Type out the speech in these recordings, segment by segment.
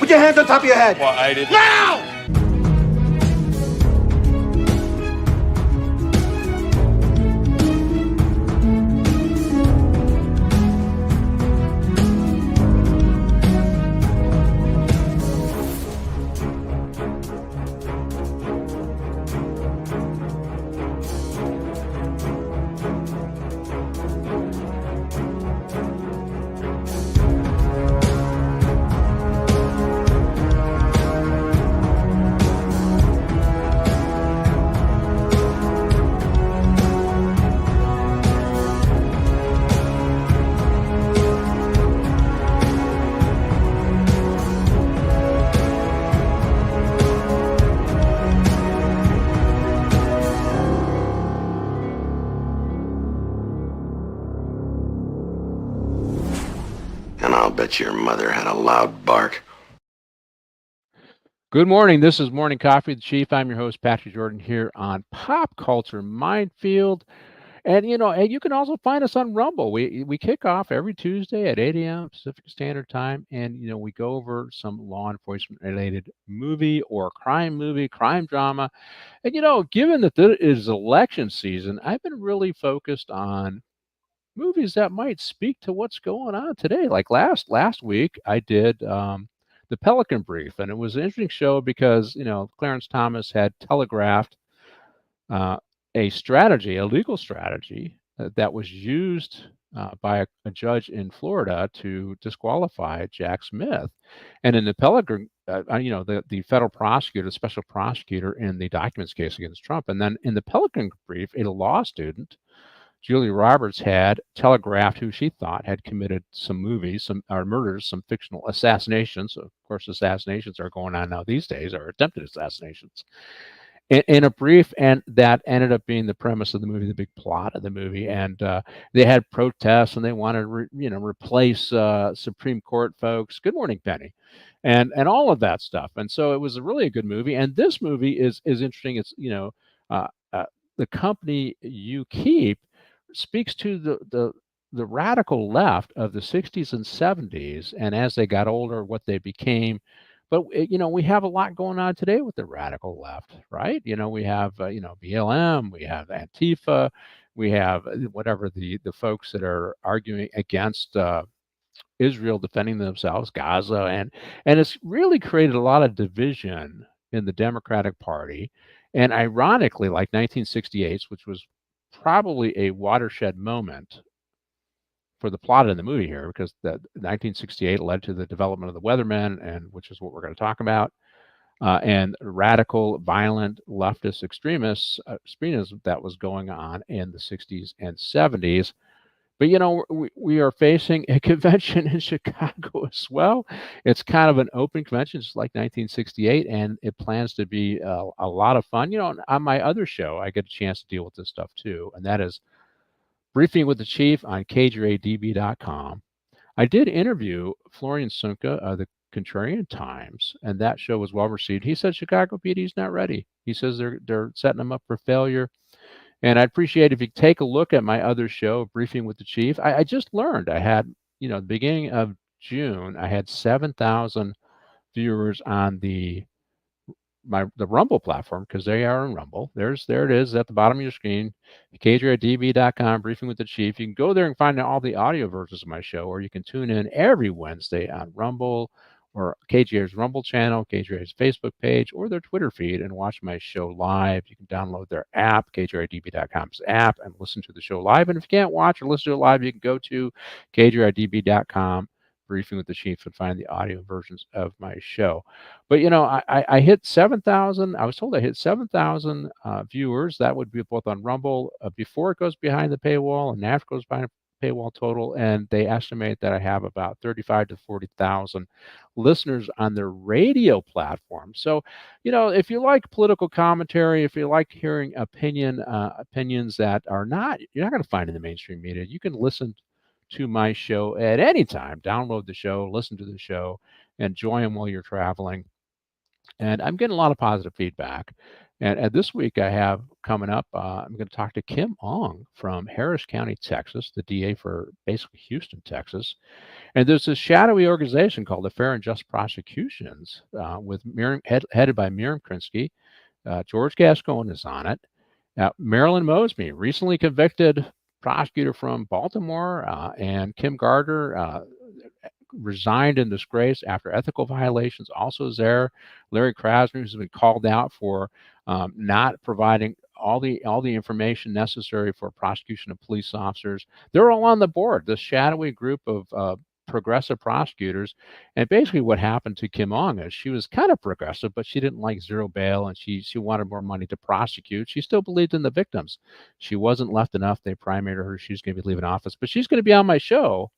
Put your hands on top of your head. Well, I didn't. Now! Bet your mother had a loud bark. Good morning. This is Morning Coffee with the Chief. I'm your host, Patrick Jordan, here on Pop Culture Minefield. And, you can also find us on Rumble. We kick off every Tuesday at 8 a.m. Pacific Standard Time. And, we go over some law enforcement-related movie, crime drama. And, given that it is election season, I've been really focused on movies that might speak to what's going on today. Like last week, I did the Pelican Brief, and it was an interesting show because Clarence Thomas had telegraphed a legal strategy that was used by a judge in Florida to disqualify Jack Smith. And in the Pelican, the federal prosecutor, special prosecutor in the documents case against Trump, and then in the Pelican Brief, a law student, Julia Roberts, had telegraphed who she thought had committed some murders, some fictional assassinations. Of course, assassinations are going on now these days, or attempted assassinations, in a brief, and that ended up being the premise of the movie, the big plot of the movie. And they had protests, and they wanted to, replace Supreme Court folks. Good morning, Penny, and all of that stuff. And so it was really a good movie. And this movie is interesting. It's the company you keep speaks to the radical left of the 60s and 70s, and as they got older, what they became. But we have a lot going on today with the radical left, right? We have BLM, we have Antifa, we have whatever the folks that are arguing against Israel defending themselves, Gaza, and it's really created a lot of division in the Democratic Party. And ironically, like 1968, which was probably a watershed moment for the plot in the movie here, because the 1968 led to the development of the Weathermen, and which is what we're going to talk about, and radical, violent, leftist extremism that was going on in the 60s and 70s. But we are facing a convention in Chicago as well. It's kind of an open convention, just like 1968, and it plans to be a lot of fun. On my other show, I get a chance to deal with this stuff too, and that is Briefing with the Chief on KJRADB.com. I did interview Florian Sunka of the Contrarian Times, and that show was well received. He said Chicago PD's not ready. He says they're setting them up for failure. And I'd appreciate if you take a look at my other show, Briefing with the Chief. I just learned I had, the beginning of June, I had 7,000 viewers on the Rumble platform, because they are in Rumble. There it is at the bottom of your screen, KJRDB.com, Briefing with the Chief. You can go there and find all the audio versions of my show, or you can tune in every Wednesday on Rumble, or KJR's Rumble channel, KJR's Facebook page, or their Twitter feed, and watch my show live. You can download their app, KJRDB.com's app, and listen to the show live. And if you can't watch or listen to it live, you can go to KJRDB.com, Briefing with the Chief, and find the audio versions of my show. But, I hit 7,000. I was told I hit 7,000 viewers. That would be both on Rumble before it goes behind the paywall and after it goes behind paywall total, and they estimate that I have about 35 to 40,000 listeners on their radio platform. So, if you like political commentary, if you like hearing opinions that you're not going to find in the mainstream media, you can listen to my show at any time. Download the show, listen to the show, enjoy them while you're traveling. And I'm getting a lot of positive feedback. And this week I have coming up, I'm going to talk to Kim Ong from Harris County, Texas, the DA for basically Houston, Texas. And there's this shadowy organization called the Fair and Just Prosecutions, with headed by Miriam Krinsky. George Gascon is on it. Marilyn Mosby, recently convicted prosecutor from Baltimore, and Kim Gardner, resigned in disgrace after ethical violations, also is there. Larry Krasner, who's been called out for not providing all the information necessary for prosecution of police officers. They're all on the board. This shadowy group of progressive prosecutors. And basically what happened to Kim Ong is she was kind of progressive, but she didn't like zero bail, and she wanted more money to prosecute. She still believed in the victims. She wasn't left enough. They primated her. She's going to be leaving office, but she's going to be on my show,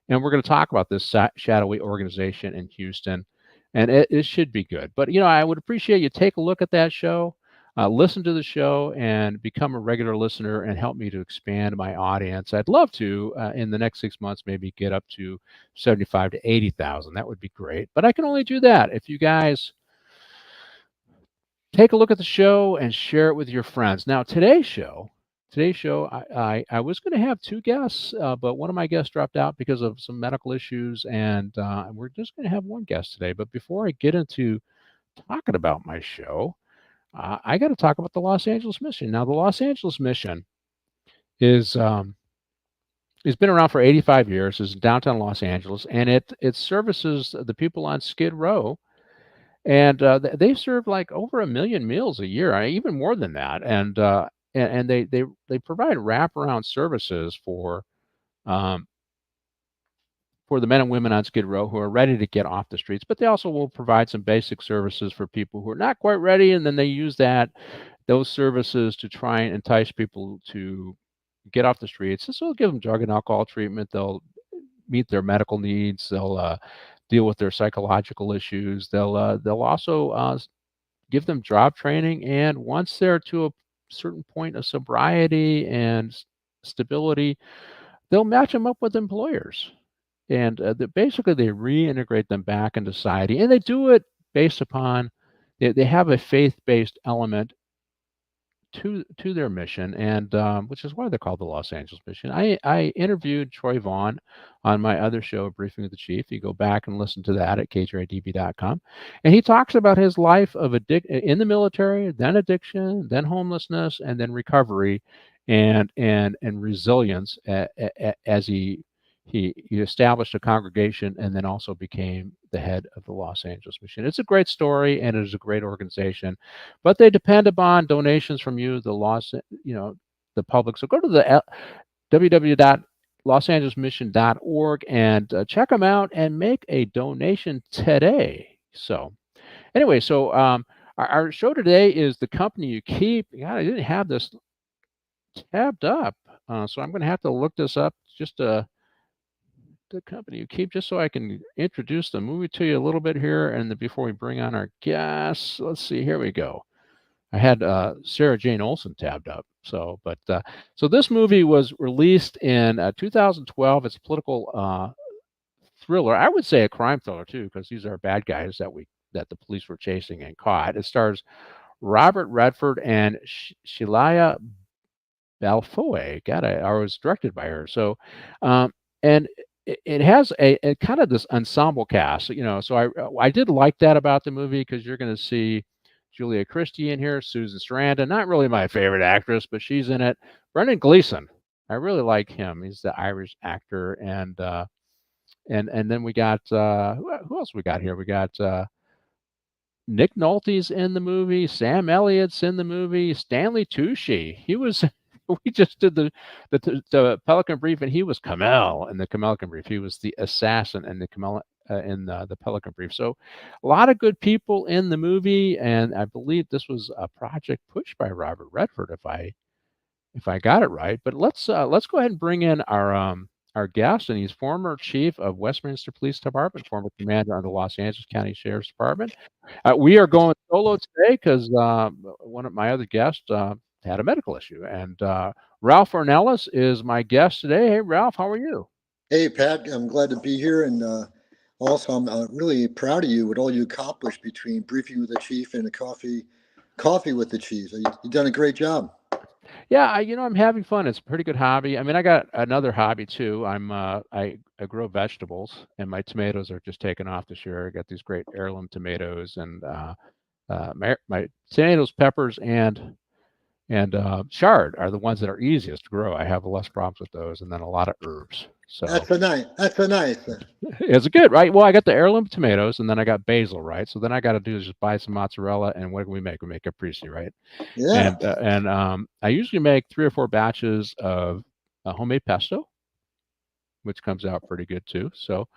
and we're going to talk about this shadowy organization in Houston, and it should be good. But I would appreciate you take a look at that show, listen to the show, and become a regular listener, and help me to expand my audience. I'd love to, in the next 6 months, maybe get up to 75 to 80,000. That would be great. But I can only do that if you guys take a look at the show and share it with your friends. Now, today's show, I was going to have two guests, but one of my guests dropped out because of some medical issues, and we're just going to have one guest today. But before I get into talking about my show, I got to talk about the Los Angeles Mission. Now, the Los Angeles Mission is it's been around for 85 years. It's in downtown Los Angeles, and it services the people on Skid Row. And they serve like over 1 million meals a year, even more than that. And they provide wraparound services um, for the men and women on Skid Row who are ready to get off the streets. But they also will provide some basic services for people who are not quite ready, and then they use those services to try and entice people to get off the streets. So they'll give them drug and alcohol treatment. They'll meet their medical needs. They'll deal with their psychological issues. They'll also give them job training, and once they're to a certain point of sobriety and stability, they'll match them up with employers, and basically they reintegrate them back into society, and they do it based upon they have a faith-based element to their mission, and which is why they're called the Los Angeles Mission. I interviewed Troy Vaughn on my other show, Briefing with the Chief. You go back and listen to that at kjdb.com, and he talks about his life of in the military, then addiction, then homelessness, and then recovery, and resilience as he established a congregation and then also became the head of the Los Angeles Mission. It's a great story, and it is a great organization, but they depend upon donations from you, the public. So go to the www.losangelesmission.org and check them out and make a donation today. So anyway, our show today is The Company You Keep. God, I didn't have this tabbed up, so I'm going to have to look this up. Just The Company You Keep, just so I can introduce the movie to you a little bit here, and then before we bring on our guests, let's see. Here we go. I had Sarah Jane Olsen tabbed up. So this movie was released in 2012. It's a political thriller. I would say a crime thriller too, because these are bad guys that the police were chasing and caught. It stars Robert Redford and Shia LaBeouf. God, I was directed by her. So, and it has a kind of this ensemble cast, So I did like that about the movie, because you're going to see Julia Christie in here, Susan Sarandon, not really my favorite actress, but she's in it. Brendan Gleeson, I really like him. He's the Irish actor, and then we got who else we got here? We got Nick Nolte's in the movie. Sam Elliott's in the movie. Stanley Tucci. He was. We just did the Pelican Brief, and he was Kamel in the Pelican Brief. He was the assassin in the Kamel in the Pelican Brief. So, a lot of good people in the movie, and I believe this was a project pushed by Robert Redford, if I got it right. But let's go ahead and bring in our guest, and he's former chief of Westminster Police Department, former commander of the Los Angeles County Sheriff's Department. We are going solo today because one of my other guests had a medical issue, and Ralph Ornelas is my guest today. Hey, Ralph, how are you? Hey, Pat, I'm glad to be here, and also I'm really proud of you, what all you accomplished between Briefing with the Chief and the Coffee coffee with the cheese. You've done a great job. Yeah, I'm having fun. It's a pretty good hobby. I mean, I got another hobby too. I grow vegetables, and my tomatoes are just taking off this year. I got these great heirloom tomatoes, and my tomatoes, peppers, and chard are the ones that are easiest to grow. I have less problems with those, and then a lot of herbs. So That's a nice. That's a nice. it's good, right? Well, I got the heirloom tomatoes, and then I got basil, right? So then I got to do is just buy some mozzarella, and what do we make? We make caprese, right? Yeah. And I usually make 3 or 4 batches of homemade pesto, which comes out pretty good too. So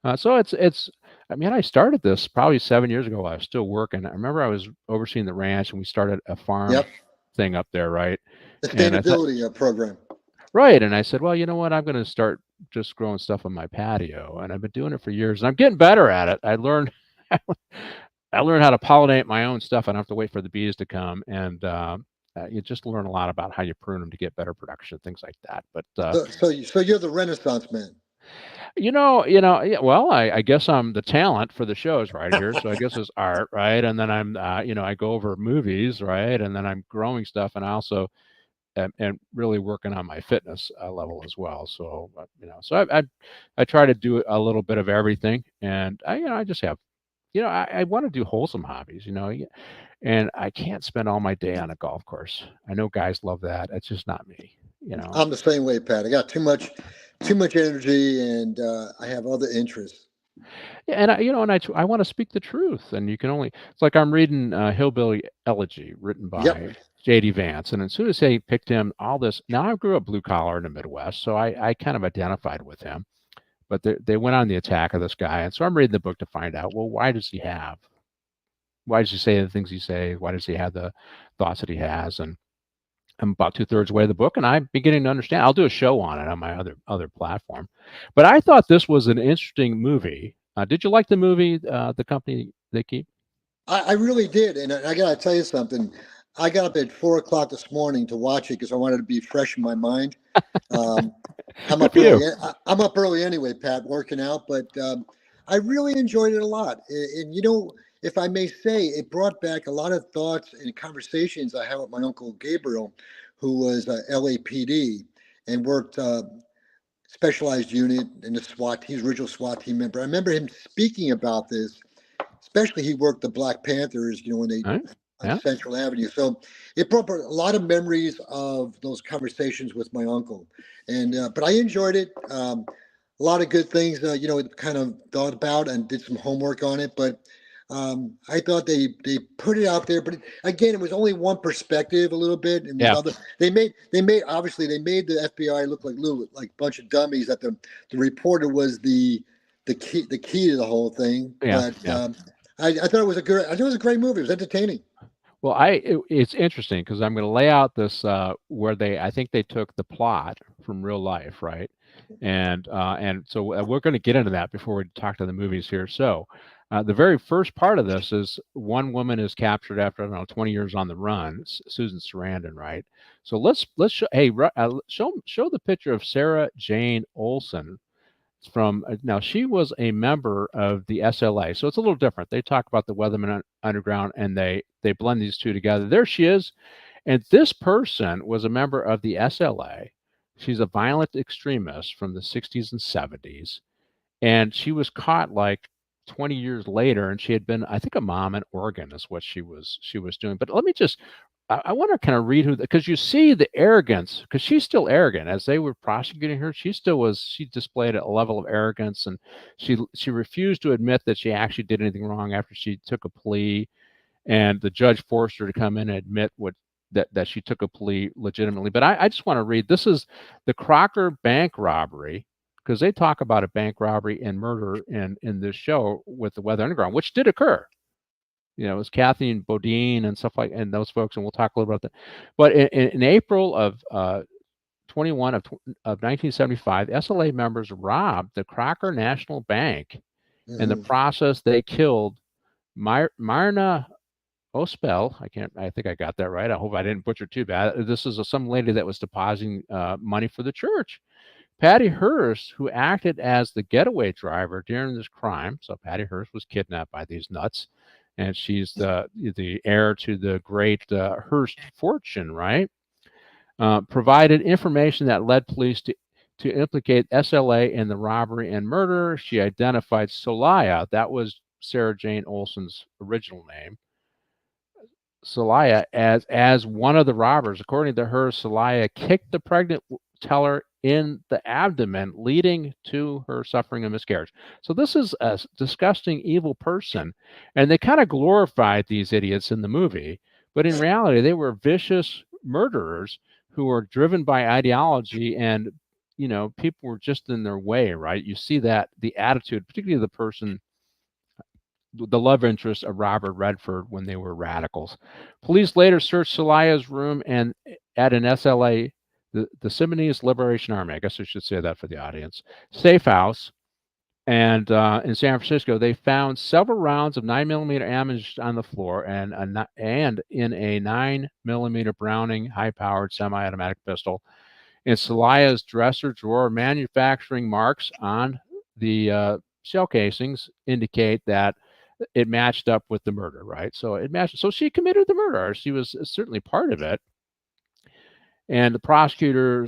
it's. I mean, I started this probably 7 years ago while I was still working. I remember I was overseeing the ranch, and we started a farm Yep. thing up there, right? And I thought, Sustainability program. right, and I said, well, you know what? I'm going to start just growing stuff on my patio, and I've been doing it for years, and I'm getting better at it. I learned. I learned how to pollinate my own stuff. I don't have to wait for the bees to come, and you just learn a lot about how you prune them to get better production, things like that. But So you're the Renaissance man. yeah, well, I guess I'm the talent for the shows right here. So I guess it's art, right? And then I'm, I go over movies, right? And then I'm growing stuff, and I also am really working on my fitness level as well. So so I try to do a little bit of everything, and I just have, I want to do wholesome hobbies, and I can't spend all my day on a golf course. I know guys love that. It's just not me. I'm the same way, Pat. I got too much energy, and I have other interests. Yeah, and I want to speak the truth, and you can only. It's like I'm reading Hillbilly Elegy, written Yep. by J.D. Vance, and as soon as they picked him, all this. Now I grew up blue collar in the Midwest, so I kind of identified with him. But they went on the attack of this guy, and so I'm reading the book to find out. Well, why does he say the things he say? Why does he have the thoughts that he has? And I'm about 2/3 way of the book, and I'm beginning to understand. I'll do a show on it on my other platform. But I thought this was an interesting movie. Did you like the movie, The Company They Keep? I really did, and I got to tell you something. I got up at 4 o'clock this morning to watch it because I wanted to be fresh in my mind. Um, I'm Good up for you. early. I'm up early anyway, Pat, working out. But I really enjoyed it a lot. And if I may say, it brought back a lot of thoughts and conversations I had with my uncle Gabriel, who was LAPD and worked specialized unit in the SWAT. He's original SWAT team member. I remember him speaking about this. Especially, he worked the Black Panthers. When they All right. on Yeah. Central Avenue. So it brought a lot of memories of those conversations with my uncle, and but I enjoyed it. A lot of good things, kind of thought about and did some homework on it. But I thought they put it out there, but again, it was only one perspective, a little bit, and there's Yeah. other. They made the FBI look like a bunch of dummies. That the reporter was the key to the whole thing. Yeah. But Yeah. I thought it was a great movie. It was entertaining. Well, it's interesting because I'm going to lay out this where I think they took the plot from real life, right? And so we're going to get into that before we talk to the movies here. So the very first part of this is one woman is captured after, I don't know, 20 years on the run, Susan Sarandon, right? So let's show, hey, show the picture of Sarah Jane Olsen from now. She was a member of the SLA, so it's a little different. They talk about the Weatherman Underground, and they blend these two together. There she is, and this person was a member of the SLA. She's a violent extremist from the 60s and 70s, and she was caught like 20 years later, and she had been, I think, a mom in Oregon is what she was doing. But let me just, I want to kind of read who, because you see the arrogance, because she's still arrogant. As they were prosecuting her, she displayed a level of arrogance, and she refused to admit that she actually did anything wrong after she took a plea, and the judge forced her to come in and admit that she took a plea legitimately. But I just want to read, this is the Crocker bank robbery, because they talk about a bank robbery and murder in this show with the Weather Underground, which did occur. It was Kathleen Bodine and stuff and those folks, and we'll talk a little about that. But in April of 21 of 1975, SLA members robbed the Crocker National Bank. In the process, they killed Myrna Ospel. I think I got that right. I hope I didn't butcher too bad. This is some lady that was depositing money for the church. Patty Hearst, who acted as the getaway driver during this crime. So Patty Hearst was kidnapped by these nuts. and she's the heir to the great Hearst fortune, right? Provided information that led police to implicate SLA in the robbery and murder. She identified Solaya, that was Sarah Jane Olsen's original name, Solaya, as one of the robbers. According to her, Solaya kicked the pregnant teller in the abdomen, leading to her suffering a miscarriage. So this is a disgusting, evil person, and they kind of glorified these idiots in the movie, but in reality, they were vicious murderers who were driven by ideology, and people were just in their way, right? You see that the attitude, particularly the person, the love interest of Robert Redford, when they were radicals. Police later searched Celaya's room and at an SLA, the Sudanese Liberation Army, I guess I should say that for the audience, safe house, and in San Francisco, they found several rounds of 9mm ammunition on the floor and in a 9mm Browning high-powered semi-automatic pistol. In Celaya's dresser drawer, manufacturing marks on the shell casings indicate that it matched up with the murder, right? So it matched. So she committed the murder. She was certainly part of it. And the prosecutor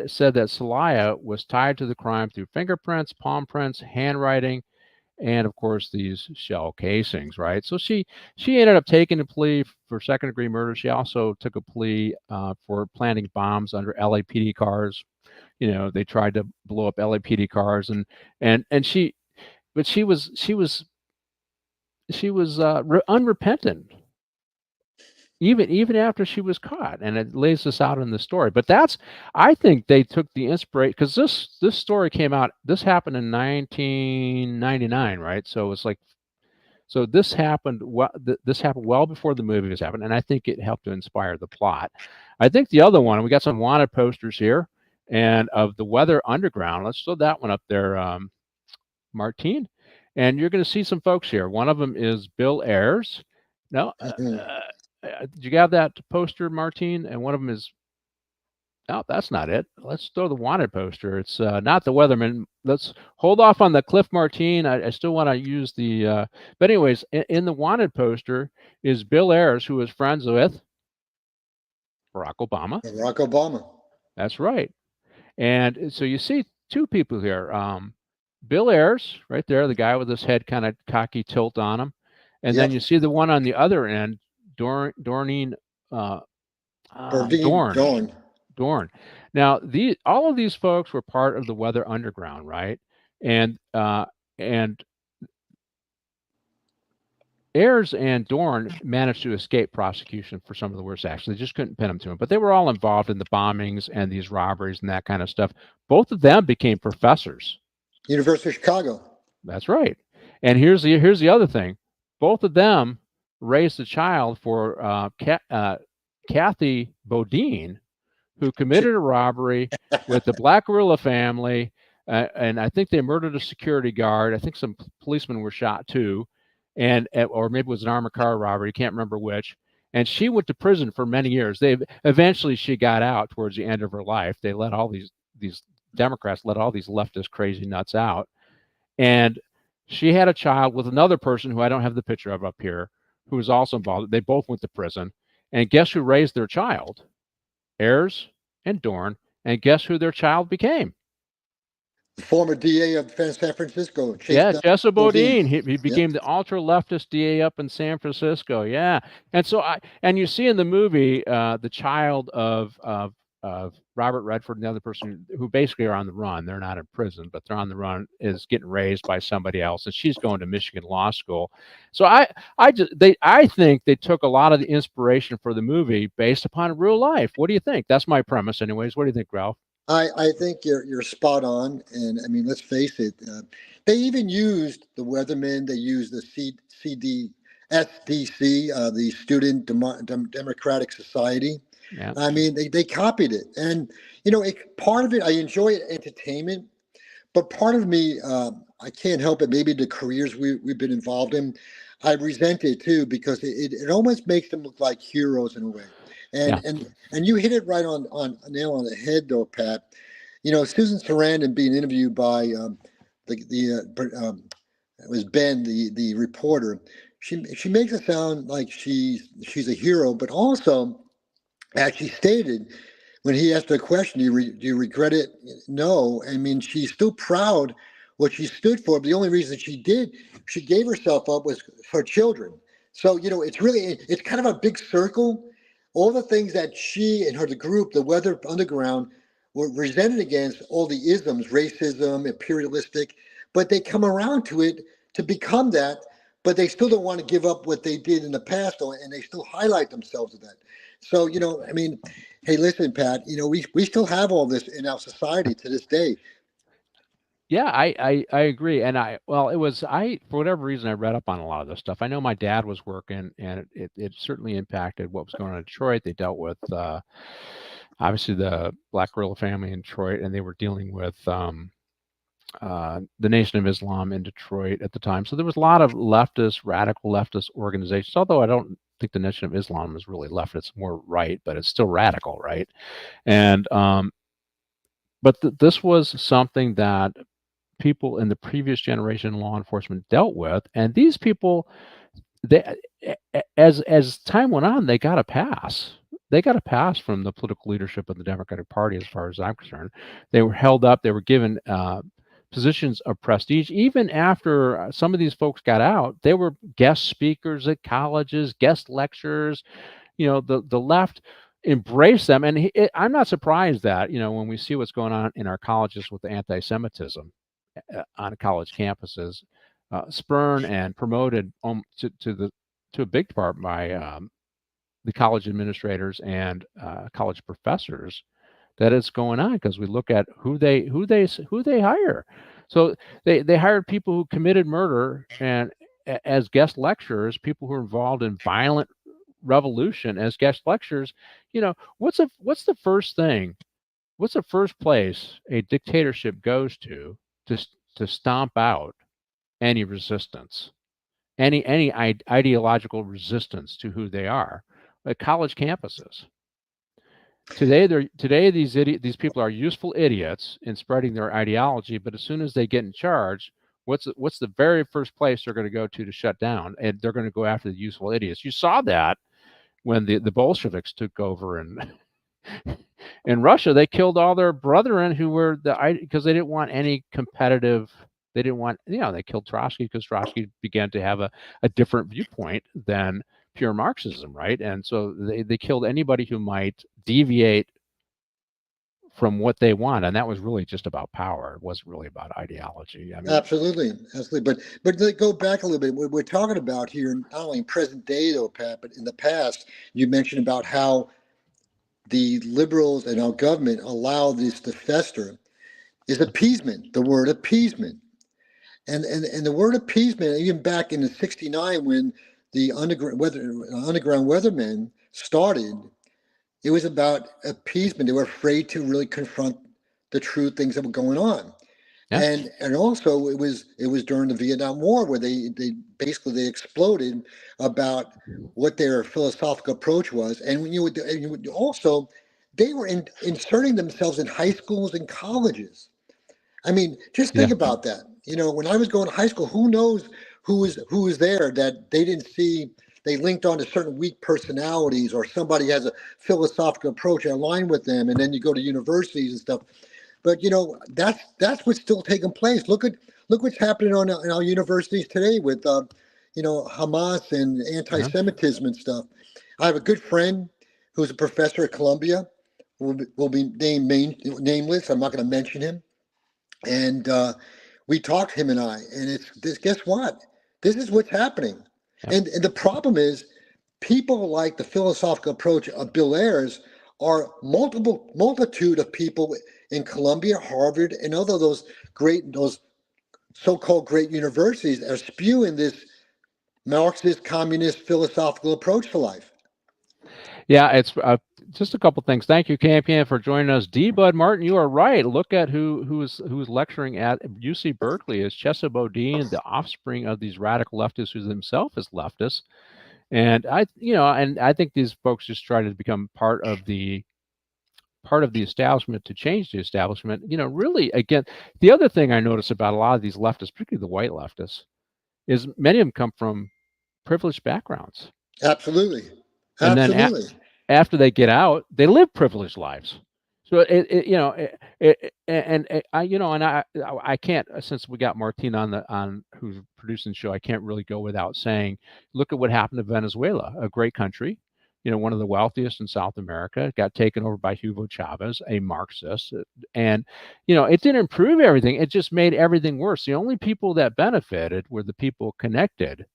said that Celaya was tied to the crime through fingerprints, palm prints, handwriting, and of course these shell casings, right? So she ended up taking a plea for second-degree murder. She also took a plea for planting bombs under LAPD cars. They tried to blow up LAPD cars, and she was unrepentant even after she was caught, and it lays this out in the story. But I think they took the inspiration, because this story came out. This happened in 1999, right? So it's like, so this happened well before the movie was happened, and I think it helped to inspire the plot. I think the other one, we got some wanted posters here, and of the Weather Underground. Let's throw that one up there, Martine. And you're going to see some folks here. One of them is Bill Ayers. No, did you have that poster, Martine? And one of them is, no, that's not it. Let's throw the wanted poster. It's not the Weatherman. Let's hold off on the Cliff Martine. I still want to use the, but anyways, in the wanted poster is Bill Ayers, who is friends with Barack Obama. Barack Obama. That's right. And so you see two people here. Bill Ayers, right there, the guy with his head kind of cocky tilt on him. And then you see the one on the other end, Dorn. Now, all of these folks were part of the Weather Underground, right? And Ayers and Dorn managed to escape prosecution for some of the worst acts. They just couldn't pin them to him. But they were all involved in the bombings and these robberies and that kind of stuff. Both of them became professors. University of Chicago. That's right. And here's the other thing. Both of them raised a child for Kathy Bodine, who committed a robbery with the Black Gorilla family, and I think they murdered a security guard. I think some policemen were shot too, or maybe it was an armored car robbery. Can't remember which. And she went to prison for many years. Eventually she got out towards the end of her life. They let all these Democrats let all these leftist crazy nuts out, and she had a child with another person who I don't have the picture of up here, who was also involved. They both went to prison, and guess who raised their child? Ayers and Dorn, and guess who their child became? The former DA of San Francisco. Jesse Bodine. He became the ultra leftist DA up in San Francisco. Yeah, and so you see in the movie the child of Robert Redford and the other person who basically are on the run. They're not in prison, but they're on the run, is getting raised by somebody else, and she's going to Michigan Law School. So I think they took a lot of the inspiration for the movie based upon real life. What do you think? That's my premise, anyways. What do you think, Ralph? I think you're spot on, and I mean, let's face it. They even used the Weathermen. They used the SDC, the Student Democratic Society. Yeah. I mean, they copied it, and part of it, I enjoy it, entertainment, but part of me, I can't help it. Maybe the careers we've been involved in, I resent it too, because it almost makes them look like heroes in a way. And you hit it right on a nail on the head, though, Pat. Susan Sarandon being interviewed by it was Ben, the reporter. she makes it sound like she's a hero, but also, as she stated, when he asked her a question, do you regret it? No. I mean, she's still proud what she stood for. But the only reason she gave herself up was her children. So, it's kind of a big circle. All the things that she and the group, the Weather Underground, were resented against, all the isms, racism, imperialistic, but they come around to it to become that, but they still don't want to give up what they did in the past, and they still highlight themselves as that. So, I mean, hey, listen, Pat, we still have all this in our society to this day. Yeah, I agree. And for whatever reason, I read up on a lot of this stuff. I know my dad was working, and it certainly impacted what was going on in Detroit. They dealt with obviously the Black Guerrilla family in Detroit, and they were dealing with the Nation of Islam in Detroit at the time. So there was a lot of radical leftist organizations, although I don't think the Nation of Islam is really left. It's more right, but it's still radical, right? And but this was something that people in the previous generation law enforcement dealt with, and these people, they as time went on, they got a pass. They got a pass from the political leadership of the Democratic Party, as far as I'm concerned. They were held up. They were given positions of prestige. Even after some of these folks got out, they were guest speakers at colleges, guest lecturers. The left embraced them, and I'm not surprised that when we see what's going on in our colleges with the anti-Semitism on college campuses, spurned and promoted to a big part by the college administrators and college professors, that it's going on, because we look at who they hire. So they hired people who committed murder and as guest lecturers, people who are involved in violent revolution as guest lecturers. What's the first thing? What's the first place a dictatorship goes to stomp out any resistance, any ideological resistance to who they are? College campuses. Today these people are useful idiots in spreading their ideology, but as soon as they get in charge, what's the very first place they're going to go to shut down? And they're going to go after the useful idiots. You saw that when the Bolsheviks took over in Russia. They killed all their brethren who were because they didn't want any competitive. They didn't want, they killed Trotsky because Trotsky began to have a different viewpoint than pure Marxism, right? And so they killed anybody who might deviate from what they want, and that was really just about power. It wasn't really about ideology. I mean, absolutely. But let's go back a little bit. We're talking about here, not only in present day though, Pat, but in the past, you mentioned about how the liberals and our government allow this to fester. Is appeasement, the word appeasement. And the word appeasement, even back in the '69 when the underground weathermen started, it was about appeasement. They were afraid to really confront the true things that were going on. yeah. And also it was during the Vietnam War where they basically exploded about what their philosophical approach was. And also they were inserting themselves in high schools and colleges. I mean, just think Yeah. about that. When I was going to high school, who knows who was there that they didn't see. They linked on to certain weak personalities, or somebody has a philosophical approach aligned with them, and then you go to universities and stuff. But that's what's still taking place. Look what's happening in our universities today with Hamas and Yeah. anti-Semitism and stuff. I have a good friend who's a professor at Columbia. Will be nameless. I'm not going to mention him. And we talked, him and I, and it's this. Guess what? This is what's happening. Yeah. And the problem is, people like the philosophical approach of Bill Ayers are multitude of people in Columbia, Harvard, and other those so-called great universities are spewing this Marxist, communist, philosophical approach to life. Yeah, it's just a couple things. Thank you, Campion, for joining us. D. Bud Martin, you are right. Look at who's lecturing at UC Berkeley is Chesa Bodine, the offspring of these radical leftists who himself is leftist. And I think these folks just try to become part of the establishment to change the establishment. Really, again, the other thing I notice about a lot of these leftists, particularly the white leftists, is many of them come from privileged backgrounds. Absolutely. And then Absolutely. after they get out, they live privileged lives. So I can't, since we got Martin on who's producing the show, I can't really go without saying, look at what happened to Venezuela, a great country, one of the wealthiest in South America, got taken over by Hugo Chavez, a Marxist, and it didn't improve everything; it just made everything worse. The only people that benefited were the people connected.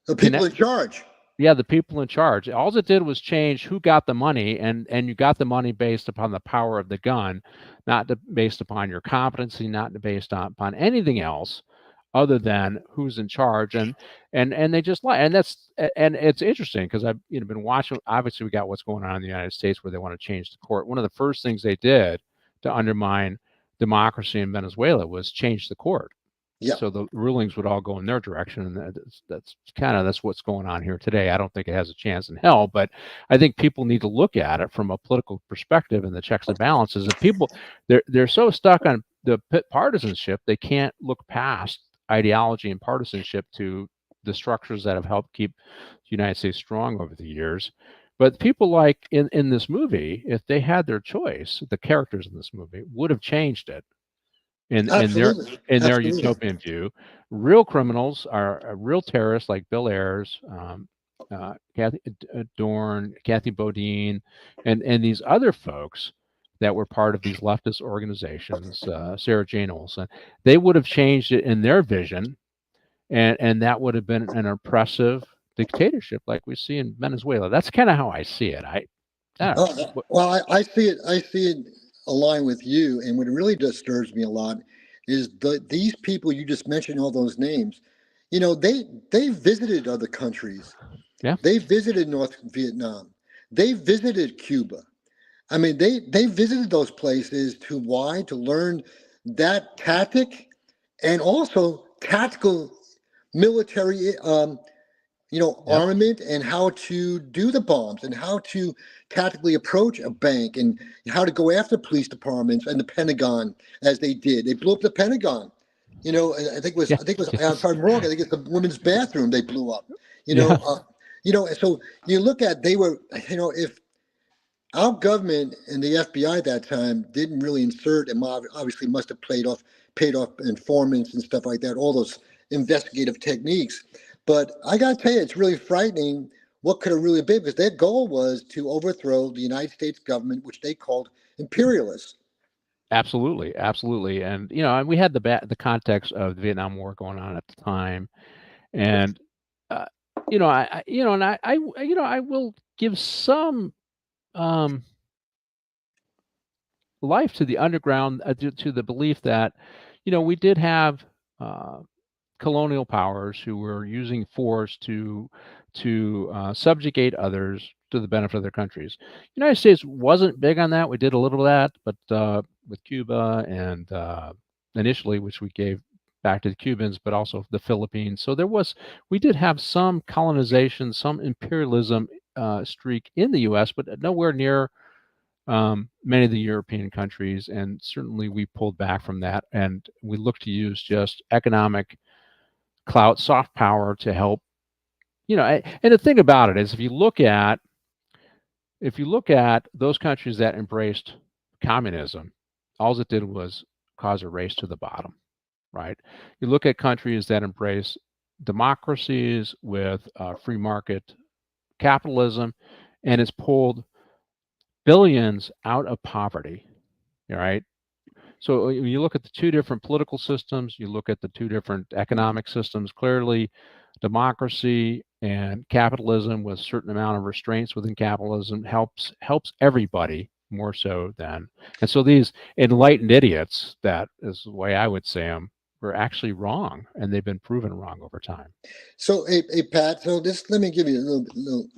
The people in charge. Yeah, the people in charge. All it did was change who got the money, and you got the money based upon the power of the gun, not based upon your competency, not based upon anything else other than who's in charge. And they just lie. And it's interesting because I've been watching. Obviously, we got what's going on in the United States where they want to change the court. One of the first things they did to undermine democracy in Venezuela was change the court. Yeah. So the rulings would all go in their direction, and that's what's going on here today. I don't think it has a chance in hell, but I think people need to look at it from a political perspective and the checks and balances. And people, they're so stuck on the partisanship, they can't look past ideology and partisanship to the structures that have helped keep the United States strong over the years. But people like in this movie, if they had their choice, the characters in this movie would have changed it. In their utopian view, real criminals are real terrorists like Bill Ayers, Kathy Dorn, Kathy Bodine, and these other folks that were part of these leftist organizations, Sarah Jane Olson. They would have changed it in their vision, and that would have been an oppressive dictatorship like we see in Venezuela. That's kind of how I see it. I don't know. Well, I see it align with you, and what really disturbs me a lot is these people you just mentioned, all those names. They visited other countries. Yeah, they visited North Vietnam. They visited Cuba. I mean, they visited those places to learn that tactic, and also tactical military armament, and how to do the bombs, and how to tactically approach a bank, and how to go after police departments and the Pentagon, as they did. They blew up the Pentagon. I think it was, if I'm wrong, I think it's the women's bathroom they blew up. So you look at, they were, if our government and the FBI at that time didn't really insert, and obviously must have paid off informants and stuff like that, all those investigative techniques. But I got to tell you, it's really frightening what could have really been, because their goal was to overthrow the United States government, which they called imperialists. Absolutely. And and we had the context of the Vietnam War going on at the time, and I will give some life to the underground, to the belief that we did have colonial powers who were using force to subjugate others to the benefit of their countries. The United States wasn't big on that. We did a little of that, but with Cuba and initially, which we gave back to the Cubans, but also the Philippines. So we did have some colonization, some imperialism streak in the U.S., but nowhere near many of the European countries. And certainly we pulled back from that, and we look to use just economic clout, soft power to help. And the thing about it is, if you look at those countries that embraced communism, all it did was cause a race to the bottom, right? You look at countries that embrace democracies with free market capitalism, and it's pulled billions out of poverty, right? So when you look at the two different political systems, you look at the two different economic systems, clearly democracy and capitalism with a certain amount of restraints within capitalism helps everybody more so than. And so these enlightened idiots, that is the way I would say them, were actually wrong, and they've been proven wrong over time. So, hey Pat, so let me give you a little.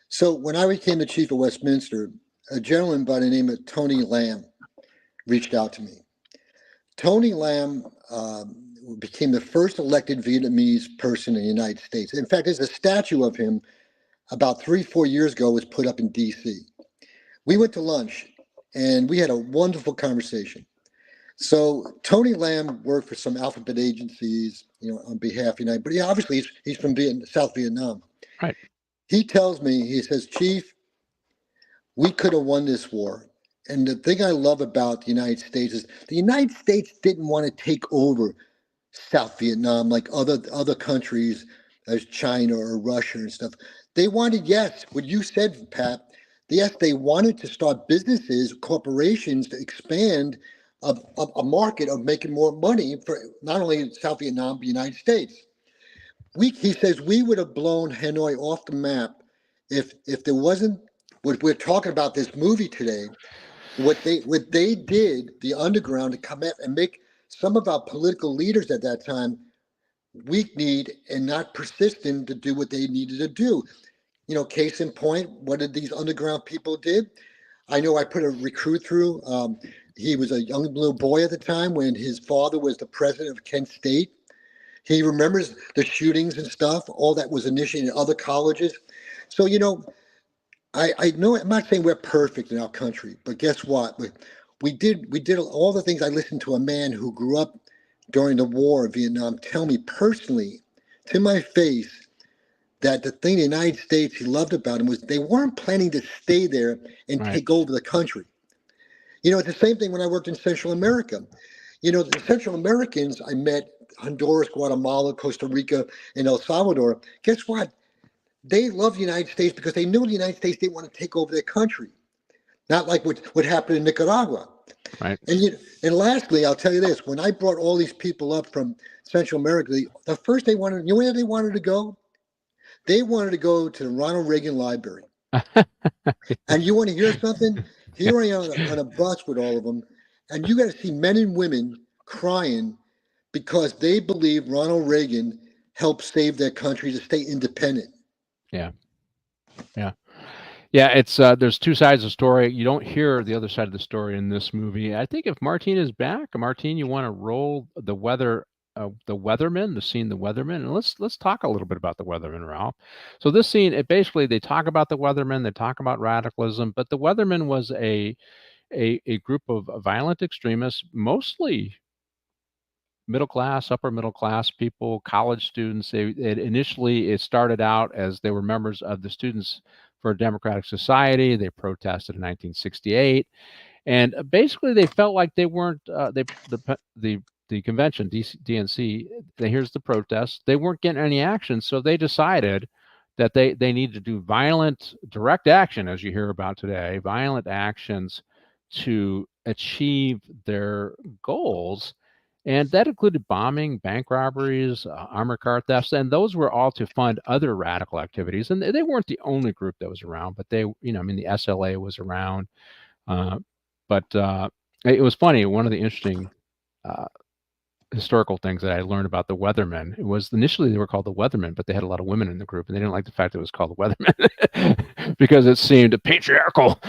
So when I became the chief of Westminster, a gentleman by the name of Tony Lamb reached out to me. Tony Lamb became the first elected Vietnamese person in the United States. In fact, there's a statue of him about 3-4 years ago, was put up in D.C. We went to lunch, and we had a wonderful conversation. So Tony Lamb worked for some alphabet agencies, on behalf of United. But obviously he's from South Vietnam. Right. He tells me, he says, Chief, we could have won this war. And the thing I love about the United States is the United States didn't want to take over South Vietnam like other countries as China or Russia and stuff. They wanted, yes, what you said, Pat. Yes, they wanted to start businesses, corporations to expand a market of making more money for not only South Vietnam but the United States. He says we would have blown Hanoi off the map if there wasn't what we're talking about this movie today. What they did, the underground, to come out and make some of our political leaders at that time weak-kneed and not persistent to do what they needed to do. Case in point, what did these underground people did? I know I put a recruit through. He was a young little boy at the time when his father was the president of Kent State. He remembers the shootings and stuff, all that was initiated in other colleges. So, I know I'm not saying we're perfect in our country, but guess what? We did all the things. I listened to a man who grew up during the war of Vietnam tell me personally, to my face, that the thing the United States he loved about him was they weren't planning to stay there and Right. take over the country. It's the same thing when I worked in Central America. The Central Americans I met, Honduras, Guatemala, Costa Rica, and El Salvador. Guess what? They loved the United States because they knew the United States didn't want to take over their country. Not like what happened in Nicaragua. Right. And lastly, I'll tell you this: when I brought all these people up from Central America, the first they wanted, where they wanted to go? They wanted to go to the Ronald Reagan Library. And you want to hear something? Here I am on a bus with all of them, and you got to see men and women crying because they believe Ronald Reagan helped save their country to stay independent. Yeah. It's there's two sides of the story. You don't hear the other side of the story in this movie. I think if Martine is back, Martine, you want to roll the weatherman, the scene, the weatherman, and let's talk a little bit about the weatherman, Ralph. So this scene, basically they talk about the weatherman, they talk about radicalism, but the weatherman was a group of violent extremists, mostly middle class, upper middle class people, college students. Initially it started out as they were members of the Students for a Democratic Society. They protested in 1968, and basically they felt like they weren't the convention, DNC. Here's the protest. They weren't getting any action, so they decided that they needed to do violent, direct action, as you hear about today, violent actions to achieve their goals. And that included bombing, bank robberies, armored car thefts, and those were all to fund other radical activities. And they weren't the only group that was around, but the SLA was around. But it was funny. One of the interesting historical things that I learned about the Weathermen, it was initially they were called the Weathermen, but they had a lot of women in the group, and they didn't like the fact that it was called the Weathermen because it seemed patriarchal.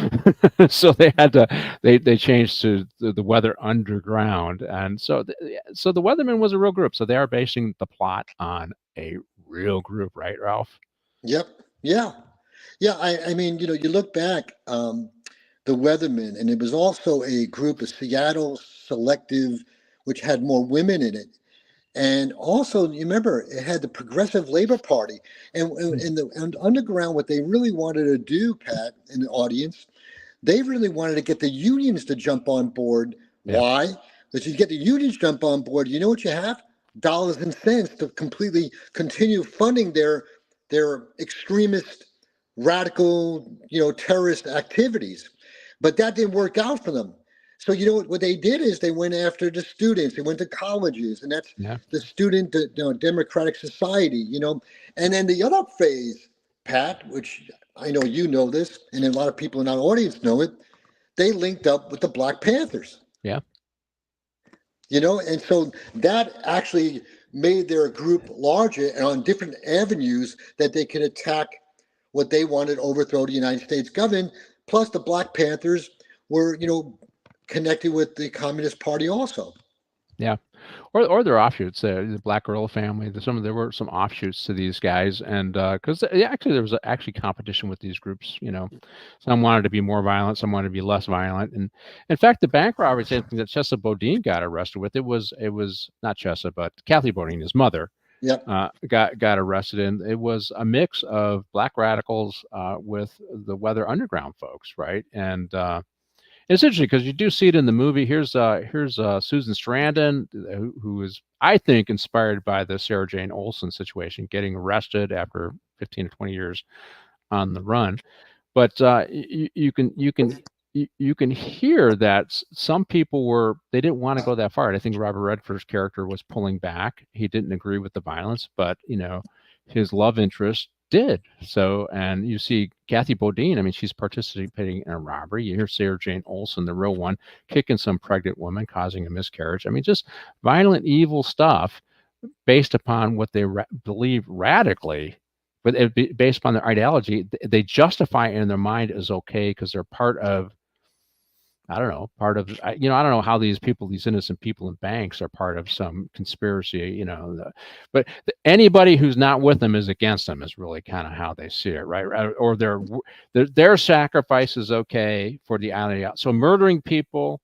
So they changed to the Weather Underground, and so the Weathermen was a real group. So they are basing the plot on a real group, right, Ralph? Yep. Yeah. I mean, you look back, the Weathermen, and it was also a group of Seattle Selective, which had more women in it. And also, you remember, it had the Progressive Labor Party. And in the underground, what they really wanted to do, Pat, in the audience, they really wanted to get the unions to jump on board. Yeah. Why? Because you get the unions jump on board, you know what you have? Dollars and cents to completely continue funding their extremist, radical, terrorist activities. But that didn't work out for them. So what they did is they went after the students. They went to colleges, and that's the Student Democratic Society. And then the other phase, Pat, which I know you know this, and a lot of people in our audience know it. They linked up with the Black Panthers. Yeah. And so that actually made their group larger and on different avenues that they could attack what they wanted to overthrow the United States government. Plus, the Black Panthers were, connected with the Communist Party also. Yeah. or their offshoots. The Black Gorilla family. There were some offshoots to these guys, and because actually there was actually competition with these groups. Some wanted to be more violent, some wanted to be less violent, and in fact, the bank robbery that Chesa Bodine got arrested with, it was not Chesa, but Kathy Bodine, his mother. Yep. Got arrested, and it was a mix of black radicals with the Weather Underground folks, right? And it's interesting because you do see it in the movie. Here's Susan Sarandon, who is, I think, inspired by the Sarah Jane Olsen situation, getting arrested after 15 to 20 years on the run. But you can hear that some people they didn't want to go that far. And I think Robert Redford's character was pulling back. He didn't agree with the violence, but his love interest did. So, and you see Kathy Bodine, I mean, she's participating in a robbery. You hear Sarah Jane Olsen, the real one, kicking some pregnant woman, causing a miscarriage. I mean, just violent, evil stuff based upon what they believe radically, but based upon their ideology. They justify it in their mind as okay because they're part of, I don't know, I don't know how these innocent people in banks are part of some conspiracy, but anybody who's not with them is against them is really kind of how they see it, right? Or their sacrifice is okay for the idea. So murdering people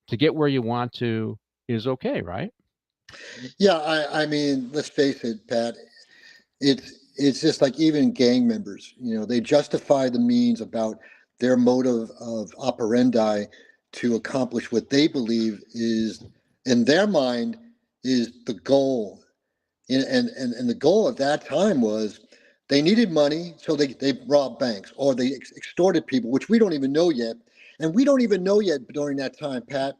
to get where you want to is okay, right? Yeah, I mean, let's face it, Pat. It's just like even gang members, they justify the means about their motive of operandi to accomplish what they believe is, in their mind, is the goal. And the goal at that time was they needed money, so they robbed banks or they extorted people, which we don't even know yet. And we don't even know yet during that time, Pat,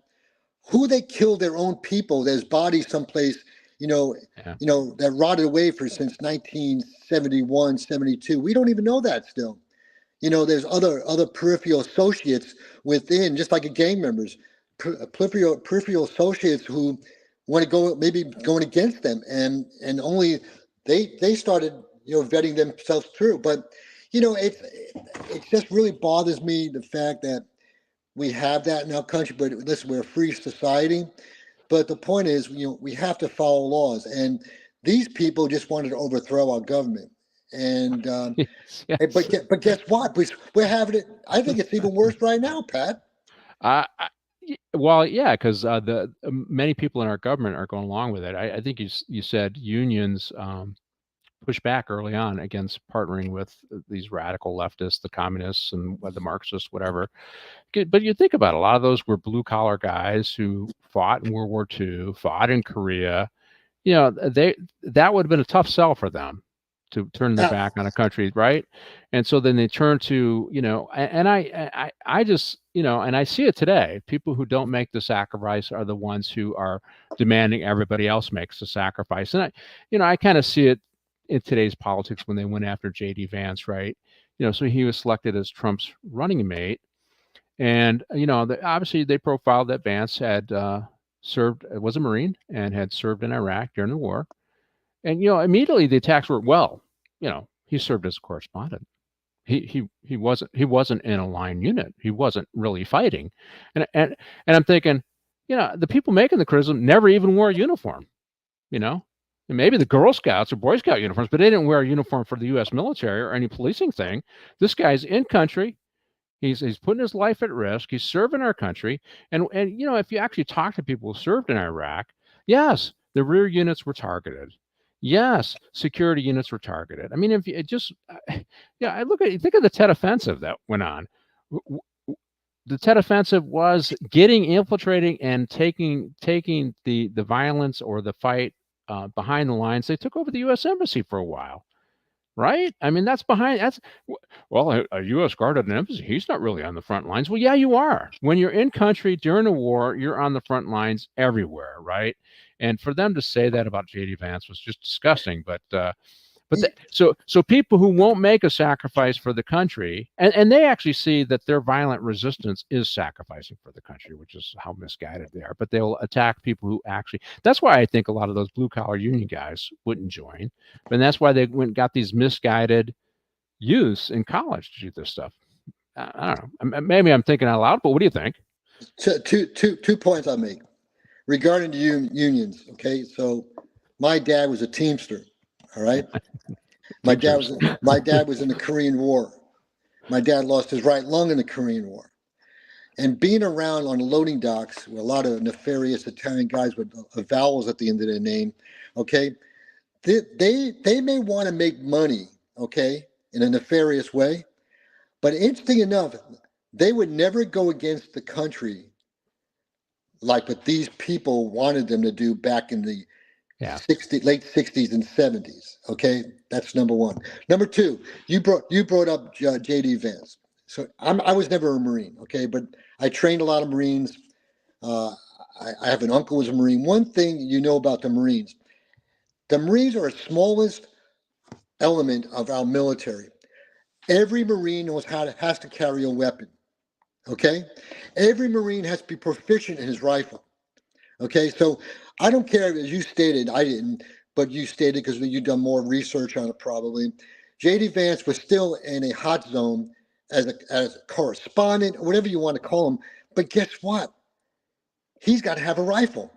who they killed their own people. There's bodies someplace, that rotted away since 1971, 72. We don't even know that still. There's other peripheral associates within, just like gang members, peripheral associates who want to go, maybe going against them, and only they started vetting themselves through. But it just really bothers me, the fact that we have that in our country. But listen, we're a free society. But the point is, we have to follow laws, and these people just wanted to overthrow our government. And Yes. but guess what? We're having it. I think it's even worse right now, Pat. Well, yeah, because the many people in our government are going along with it. I think you said unions push back early on against partnering with these radical leftists, the communists and the Marxists, whatever. But you think about it, a lot of those were blue collar guys who fought in World War II, fought in Korea. That would have been a tough sell for them to turn their back on a country, right? And so then they turn to, and I just, and I see it today. People who don't make the sacrifice are the ones who are demanding everybody else makes the sacrifice. And I kind of see it in today's politics when they went after J.D. Vance, right? So he was selected as Trump's running mate. And, obviously they profiled that Vance had served, was a Marine and had served in Iraq during the war. And, immediately the attacks were, well, he served as a correspondent. He wasn't in a line unit. He wasn't really fighting. And I'm thinking, the people making the criticism never even wore a uniform, and maybe the Girl Scouts or Boy Scout uniforms, but they didn't wear a uniform for the U.S. military or any policing thing. This guy's in country. He's putting his life at risk. He's serving our country. And if you actually talk to people who served in Iraq, yes, the rear units were targeted. Yes, security units were targeted. I mean, if you just, I think of the Tet Offensive that went on. The Tet Offensive was infiltrating and taking the violence or the fight behind the lines. They took over the U.S. Embassy for a while. Right? I mean, well, a U.S. guard at an embassy, he's not really on the front lines. Well, yeah, you are. When you're in country during a war, you're on the front lines everywhere, right? And for them to say that about J.D. Vance was just disgusting. So people who won't make a sacrifice for the country, and they actually see that their violent resistance is sacrificing for the country, which is how misguided they are. But they'll attack people who actually. That's why I think a lot of those blue collar union guys wouldn't join, and that's why they went and got these misguided youths in college to do this stuff. I don't know. Maybe I'm thinking out loud, but what do you think? Two points I make. regarding the unions. Okay, so my dad was a Teamster. All right, Teamsters. my dad was in the Korean War. My dad lost his right lung in the Korean War. And being around on the loading docks with a lot of nefarious Italian guys with vowels at the end of their name, okay, they may want to make money, okay, in a nefarious way, but interesting enough, they would never go against the country like what these people wanted them to do back in the late 60s and 70s. Okay, that's number one. Number two, you brought up J.D. Vance. So I was never a Marine, okay, but I trained a lot of Marines. Uh, I have an uncle who was a Marine. One thing you know about the Marines are the smallest element of our military. Every Marine has to carry a weapon, okay? Every Marine has to be proficient in his rifle, okay? So I don't care, as you stated, I didn't, but you stated because you've done more research on it probably. J.D. Vance was still in a hot zone as a correspondent, or whatever you want to call him. But guess what? He's got to have a rifle.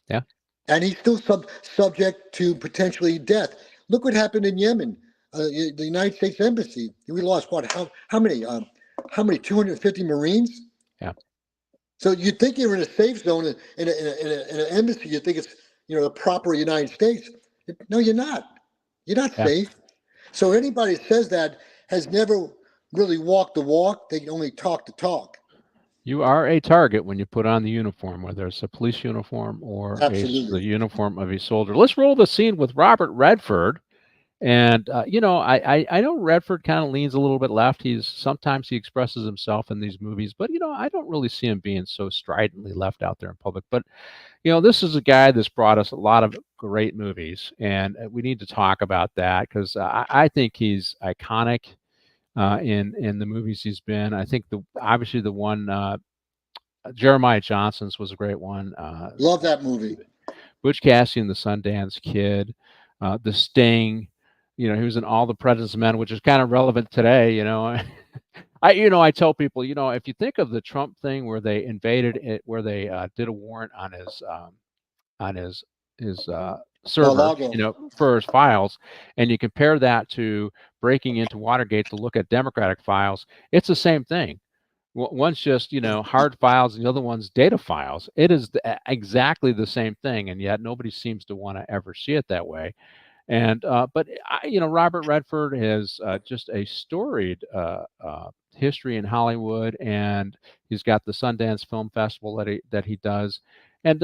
Yeah. And he's still subject to potentially death. Look what happened in Yemen. The United States Embassy. We lost what? How many? How many? 250 Marines. Yeah. So you think you're in a safe zone in an embassy? You think it's the proper United States? No, you're not. You're not safe. So anybody that says that has never really walked the walk. They can only talk the talk. You are a target when you put on the uniform, whether it's a police uniform or the uniform of a soldier. Let's roll the scene with Robert Redford. And, I know Redford kind of leans a little bit left. Sometimes he expresses himself in these movies, but, I don't really see him being so stridently left out there in public. But, this is a guy that's brought us a lot of great movies, and we need to talk about that because I think he's iconic. In the movies he's been. I think obviously the one Jeremiah Johnson's was a great one. Love that movie. Butch Cassidy and the Sundance Kid, The Sting. He was in All the President's Men, which is kind of relevant today. I tell people, if you think of the Trump thing where they invaded it, where they did a warrant on his server, for his files, and you compare that to breaking into Watergate to look at Democratic files, it's the same thing. One's just, hard files, and the other one's data files. It is exactly the same thing, and yet nobody seems to want to ever see it that way. And but Robert Redford has just a storied history in Hollywood, and he's got the Sundance Film Festival that he does. And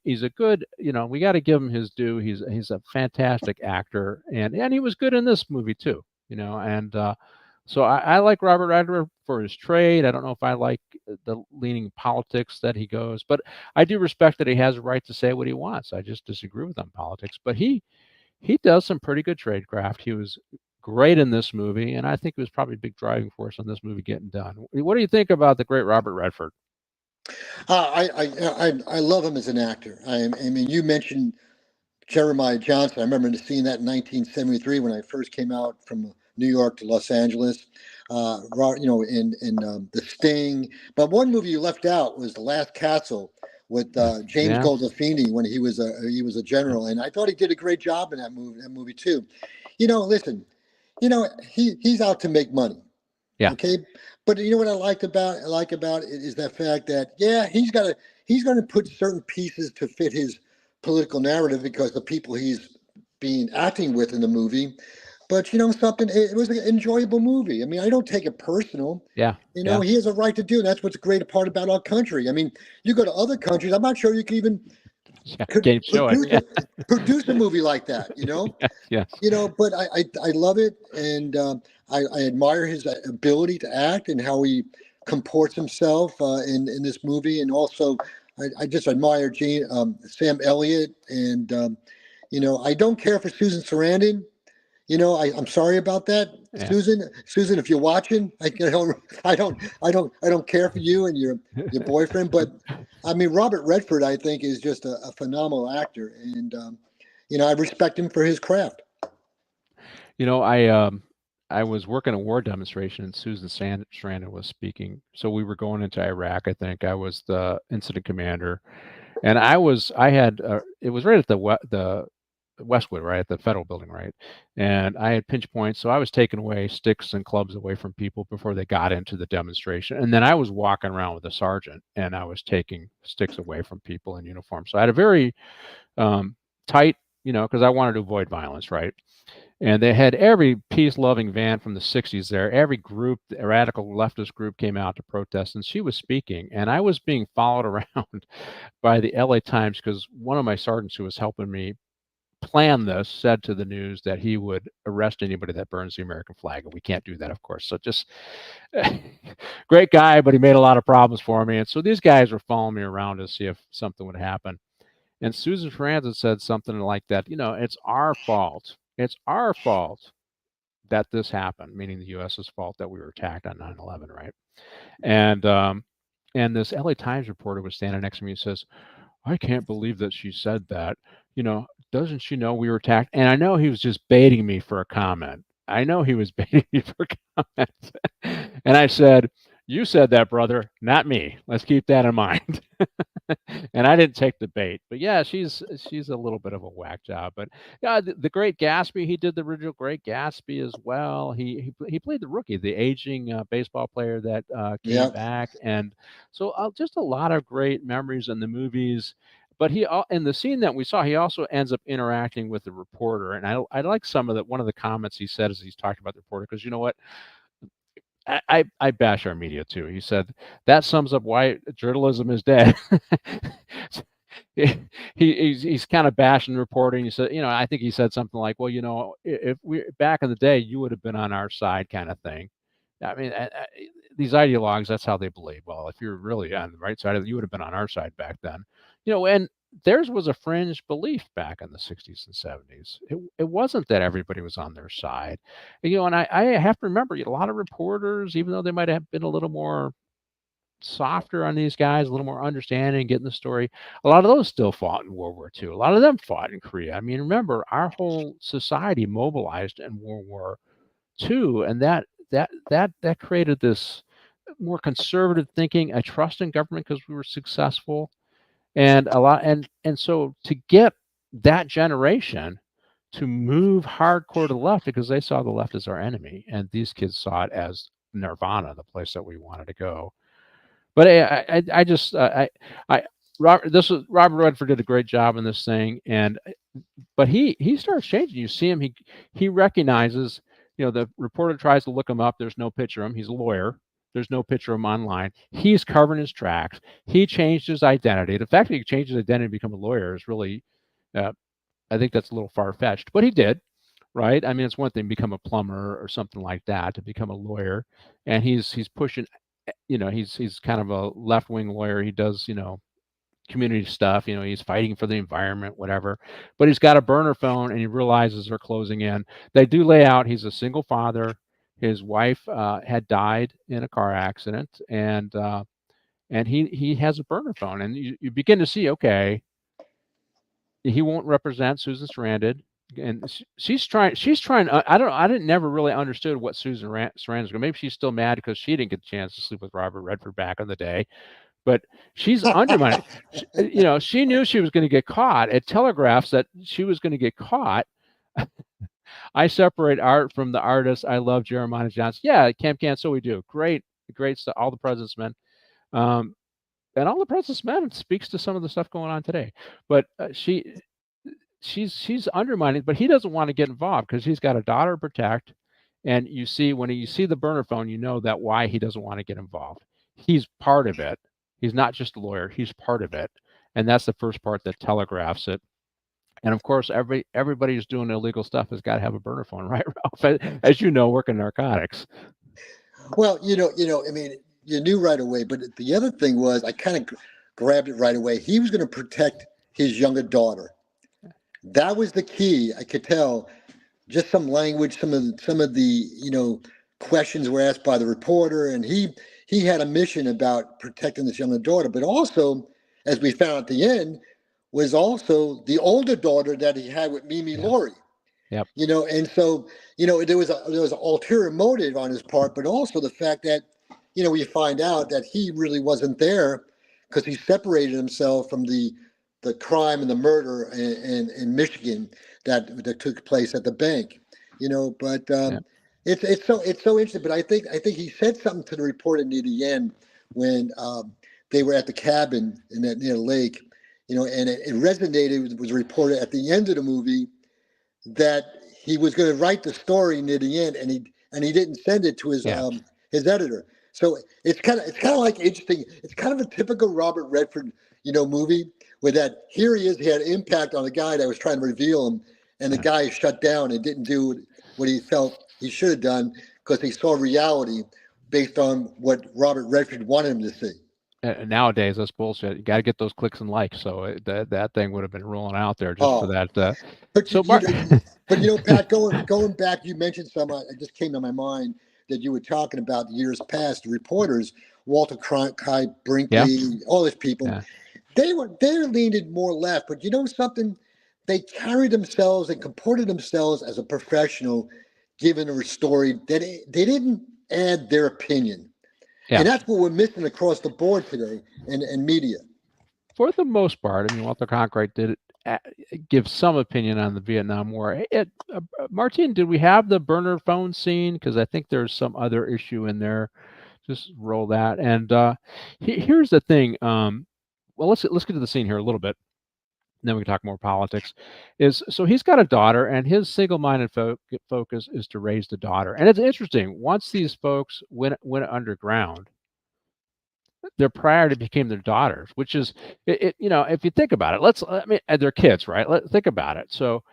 he's a good, we got to give him his due. He's a fantastic actor, and he was good in this movie too, and so I like Robert Redford for his trade. I don't know if I like the leaning politics that he goes, but I do respect that he has a right to say what he wants. I just disagree with him politics, but he does some pretty good tradecraft. He was great in this movie, and I think he was probably a big driving force on this movie getting done. What do you think about the great Robert Redford? I love him as an actor. I mean, you mentioned Jeremiah Johnson. I remember seeing that in 1973 when I first came out from New York to Los Angeles. In The Sting. But one movie you left out was The Last Castle with James Gandolfini when he was a general, and I thought he did a great job in that movie too. Listen, he's out to make money. Yeah. Okay. But what I like about it is that fact that he's going to put certain pieces to fit his political narrative because the people he's acting with in the movie. But something, it was an enjoyable movie. I mean, I don't take it personal. Yeah. He has a right to do. That's what's great part about our country. I mean, you go to other countries, I'm not sure you can even produce a movie like that. Yes. But I love it, and I admire his ability to act and how he comports himself in this movie, and also I just admire Sam Elliott, and I don't care for Susan Sarandon. I'm sorry about that, Susan. If you're watching, I don't care for you and your boyfriend, but I mean Robert Redford, I think, is just a phenomenal actor, and I respect him for his craft. I was working a war demonstration and Susan Sarandon was speaking. So we were going into Iraq. I think I was the incident commander, and I had it was right at the Westwood, right at the federal building, right, and I had pinch points, so I was taking away sticks and clubs away from people before they got into the demonstration, and then I was walking around with a sergeant and I was taking sticks away from people in uniform. So I had a very tight, because I wanted to avoid violence, right? And they had every peace-loving van from the 60s there. Every group, a radical leftist group, came out to protest, and she was speaking. And I was being followed around by the LA Times because one of my sergeants who was helping me plan this said to the news that he would arrest anybody that burns the American flag. And we can't do that, of course. So just great guy, but he made a lot of problems for me. And so these guys were following me around to see if something would happen. And Susan Francis said something like that, it's our fault. It's our fault that this happened, meaning the U.S.'s fault that we were attacked on 9/11, right? And this LA Times reporter was standing next to me and says, I can't believe that she said that. Doesn't she know we were attacked? And I know he was just baiting me for a comment. I know he was baiting me for comments. And I said, you said that, brother, not me. Let's keep that in mind. And I didn't take the bait. But yeah, she's a little bit of a whack job. But yeah, the Great Gatsby, he did the original Great Gatsby as well. He played the rookie, the aging baseball player that came back. And so just a lot of great memories in the movies. But in the scene that we saw, he also ends up interacting with the reporter. And I like one of the comments he said as he's talking about the reporter, because you know what? I bash our media too. He said that sums up why journalism is dead. He's kind of bashing reporting. He said, I think he said something like, well, if we back in the day, you would have been on our side, kind of thing. I mean, these ideologues, that's how they believe. Well, if you're really on the right side of it, you would have been on our side back then. And theirs was a fringe belief back in the 60s and 70s. It wasn't that everybody was on their side. And I have to remember a lot of reporters, even though they might have been a little more softer on these guys, a little more understanding, getting the story, a lot of those still fought in World War II. A lot of them fought in Korea. I mean, remember, our whole society mobilized in World War II, and that created this more conservative thinking, a trust in government because we were successful. And so to get that generation to move hardcore to the left, because they saw the left as our enemy, and these kids saw it as nirvana, the place that we wanted to go. But Robert Redford did a great job in this thing, but he starts changing. You see him, he recognizes, the reporter tries to look him up. There's no picture of him. He's a lawyer. There's no picture of him online. He's covering his tracks. He changed his identity. The fact that he changed his identity to become a lawyer is really, I think that's a little far-fetched, but he did, right? I mean, it's one thing to become a plumber or something like that, to become a lawyer. And he's pushing, he's kind of a left-wing lawyer. He does, community stuff, he's fighting for the environment, whatever, but he's got a burner phone and he realizes they're closing in. They do lay out he's a single father. His wife had died in a car accident, and he has a burner phone, and you begin to see, okay, he won't represent Susan Sarandon, and she's trying. I didn't never really understood what Susan Sarandon's going. Maybe she's still mad because she didn't get a chance to sleep with Robert Redford back in the day. But she's undermining. She knew she was going to get caught. It telegraphs that she was going to get caught. I separate art from the artist. I love Jeremiah Johnson. Yeah, Camp Can, so we do. Great stuff. All the President's Men. And All the President's Men speaks to some of the stuff going on today. But she's undermining, but he doesn't want to get involved because he's got a daughter to protect. And when you see the burner phone, you know that why he doesn't want to get involved. He's part of it. He's not just a lawyer. He's part of it. And that's the first part that telegraphs it. And of course, everybody who's doing illegal stuff has got to have a burner phone, right, Ralph? As you know, working narcotics. Well, I mean, you knew right away. But the other thing was, I kind of grabbed it right away. He was going to protect his younger daughter. That was the key. I could tell. Just some language, some of the questions were asked by the reporter, and he had a mission about protecting this younger daughter. But also, as we found at the end, was also the older daughter that he had with Mimi Laurie. Yep. And so there was an ulterior motive on his part, but also the fact that we find out that he really wasn't there because he separated himself from the crime and the murder in Michigan that took place at the bank. But Yep. it's so interesting. But I think he said something to the reporter near the end when they were at the cabin near the lake. And it resonated with the reporter at the end of the movie that he was going to write the story near the end, and he didn't send it to his Yeah. His editor. So it's kind of like interesting. It's kind of a typical Robert Redford movie where that here he is. He had impact on a guy that was trying to reveal him, and the guy shut down and didn't do what he felt he should have done because he saw reality based on what Robert Redford wanted him to see. Nowadays, that's bullshit. You got to get those clicks and likes. So that thing would have been rolling out there just for that. But So, Pat, going back, you mentioned some. It just came to my mind that you were talking about years past. The reporters, Walter Cronkite, Brinkley, all these people, they leaned more left. But something, they carried themselves and comported themselves as a professional, given a story that they didn't add their opinion. Yeah. And that's what we're missing across the board today in media. For the most part, I mean, Walter Cronkite did give some opinion on the Vietnam War. Martin, did we have the burner phone scene? Because I think there's some other issue in there. Just roll that. And here's the thing. Well, let's get to the scene here a little bit. And then we can talk more politics. So he's got a daughter, and his single-minded focus is to raise the daughter. And it's interesting. Once these folks went underground, their priority became their daughters, which is, if you think about it, they're kids, right? Let's think about it. So,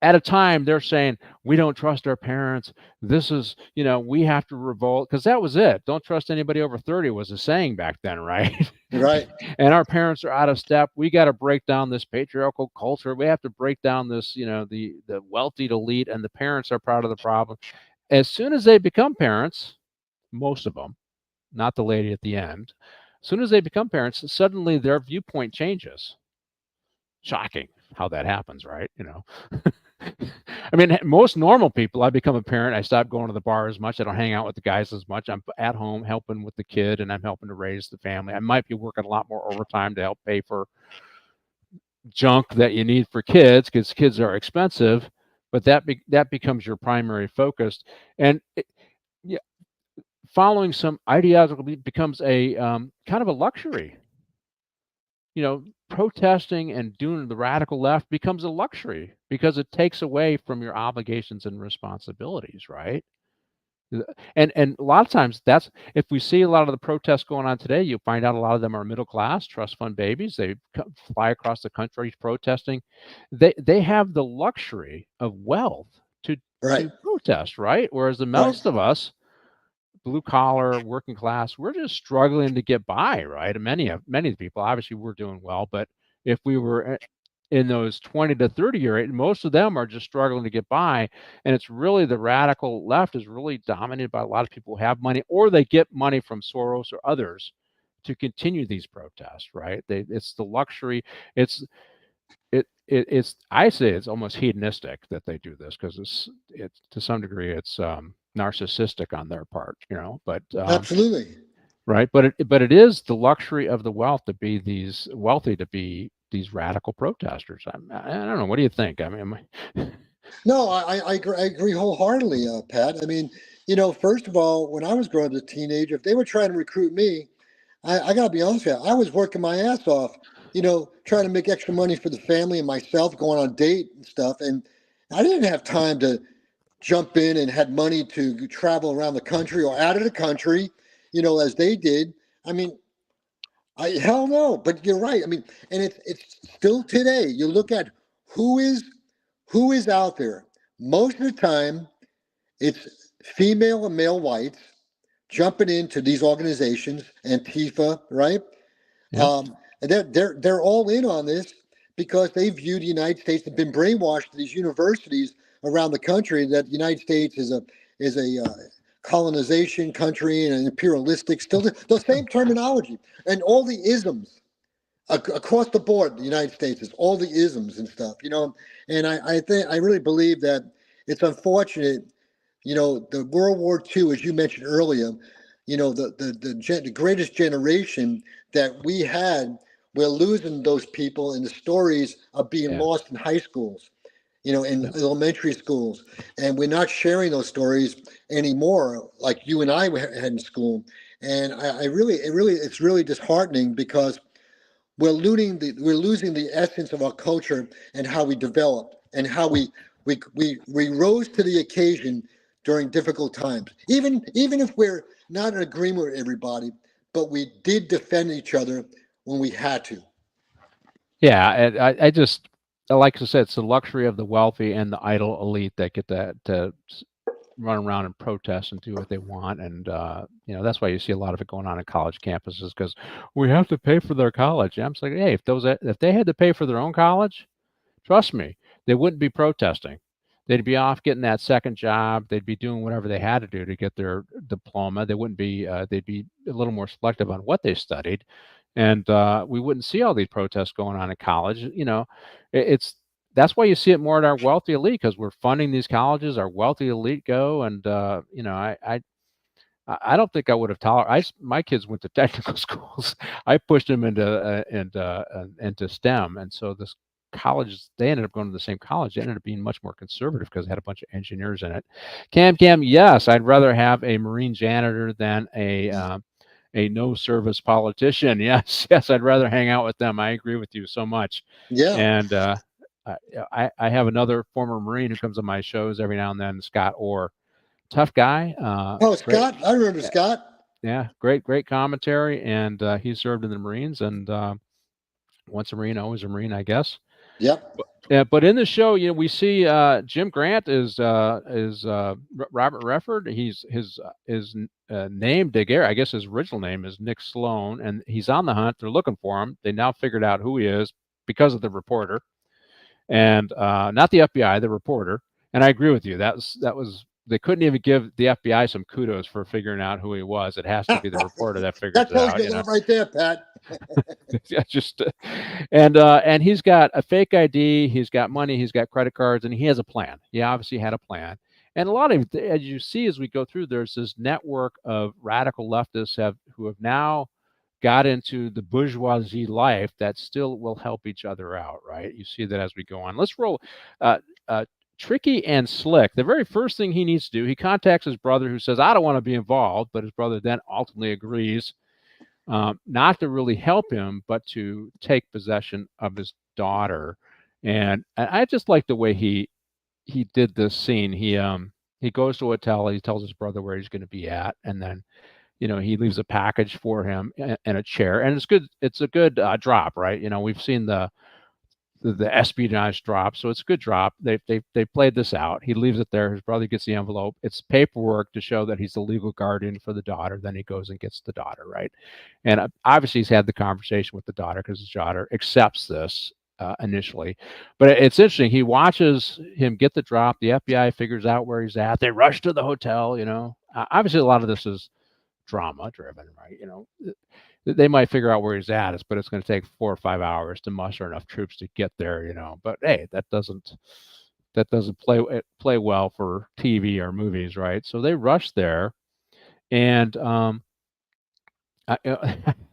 at a time they're saying, we don't trust our parents. This is, we have to revolt, because that was it. Don't trust anybody over 30 was a saying back then, right? Right. And our parents are out of step. We got to break down this patriarchal culture. We have to break down this, the wealthy elite, and the parents are part of the problem. As soon as they become parents, most of them, not the lady at the end, as soon as they become parents, suddenly their viewpoint changes. Shocking how that happens, right? I mean, most normal people, I become a parent, I stop going to the bar as much, I don't hang out with the guys as much, I'm at home helping with the kid, and I'm helping to raise the family. I might be working a lot more overtime to help pay for junk that you need for kids, because kids are expensive, but that becomes your primary focus. And following some ideological becomes a kind of a luxury. Protesting and doing the radical left becomes a luxury because it takes away from your obligations and responsibilities, right? And a lot of times that's, if we see a lot of the protests going on today, you'll find out a lot of them are middle class trust fund babies. They fly across the country protesting. They have the luxury of wealth to protest, right? Whereas the most of us, blue collar, working class, we're just struggling to get by, right? And many of the people, obviously, we're doing well, but if we were in those 20 to 30 year age, most of them are just struggling to get by. And it's really the radical left is really dominated by a lot of people who have money, or they get money from Soros or others to continue these protests, right? It's the luxury. It's I say it's almost hedonistic that they do this, because it's to some degree it's narcissistic on their part, but absolutely right. But it is the luxury of the wealthy to be these radical protesters. I don't know. What do you think? I mean, no, I agree wholeheartedly, Pat. I mean, first of all, when I was growing up as a teenager, if they were trying to recruit me, I got to be honest with you, I was working my ass off, trying to make extra money for the family and myself, going on date and stuff. And I didn't have time to jump in and had money to travel around the country or out of the country, as they did. I mean, hell no. But you're right. I mean, and it's still today. You look at who is out there. Most of the time, it's female and male whites jumping into these organizations, Antifa, right? Yeah. And they're all in on this because they view the United States and been brainwashed to these universities around the country that the United States is a colonization country and an imperialistic, still the same terminology and all the isms across the board, the United States is all the isms and stuff, and I think I really believe that it's unfortunate, the World War II, as you mentioned earlier, the greatest generation that we had, we're losing those people, and the stories are being Yeah. lost in high schools, in Yeah. elementary schools, and we're not sharing those stories anymore, like you and I had in school. And I really, it's really disheartening because we're losing the essence of our culture and how we developed and how we rose to the occasion during difficult times. Even if we're not in agreement with everybody, but we did defend each other when we had to. Yeah, and I just like I said, it's the luxury of the wealthy and the idle elite that get to run around and protest and do what they want, and that's why you see a lot of it going on in college campuses because we have to pay for their college. And I'm just like, hey, if they had to pay for their own college, trust me, they wouldn't be protesting. They'd be off getting that second job. They'd be doing whatever they had to do to get their diploma. They wouldn't be. They'd be a little more selective on what they studied, and we wouldn't see all these protests going on in college. It's that's why you see it more at our wealthy elite because we're funding these colleges. Our wealthy elite go, and I don't think I would have tolerated. My kids went to technical schools. I pushed them into STEM, and so this college they ended up going to the same college. They ended up being much more conservative because it had a bunch of engineers in it. Cam, yes, I'd rather have a Marine janitor than a no service politician. Yes, yes, I'd rather hang out with them. I agree with you so much. Yeah. And I have another former Marine who comes on my shows every now and then, Scott Orr. Tough guy. Oh, Great. Scott, I remember Scott. Yeah, great commentary, and he served in the Marines, and once a Marine, always a Marine, I guess. Yep. But in the show, we see Jim Grant is Robert Redford. He's his name, Daguerre, I guess his original name is Nick Sloan, and he's on the hunt. They're looking for him. They now figured out who he is because of the reporter, and not the FBI, the reporter. And I agree with you. That was they couldn't even give the FBI some kudos for figuring out who he was. It has to be the reporter that figures That it tells out. you a lot right there, Pat. Yeah, just and he's got a fake ID. He's got money. He's got credit cards, and he has a plan. He obviously had a plan. And a lot of, as you see as we go through, there's this network of radical leftists who have now got into the bourgeoisie life that still will help each other out, right? You see that as we go on. Let's roll. Uh, Tricky and Slick. The very first thing he needs to do, he contacts his brother who says, I don't want to be involved, but his brother then ultimately agrees not to really help him, but to take possession of his daughter. And I just like the way he did this scene. He goes to a hotel. He tells his brother where he's going to be at, and then he leaves a package for him and a chair. And it's good. It's a good drop, right? We've seen the espionage drop, so it's a good drop. They played this out. He leaves it there. His brother gets the envelope. It's paperwork to show that he's the legal guardian for the daughter. Then he goes and gets the daughter, right? And obviously he's had the conversation with the daughter because his daughter accepts this initially. But it's interesting. He watches him get the drop. The FBI figures out where he's at. They rush to the hotel. Obviously a lot of this is drama driven, right? They might figure out where he's at, but it's going to take 4 or 5 hours to muster enough troops to get there, But hey, that doesn't play well for TV or movies, right? So they rush there, and I,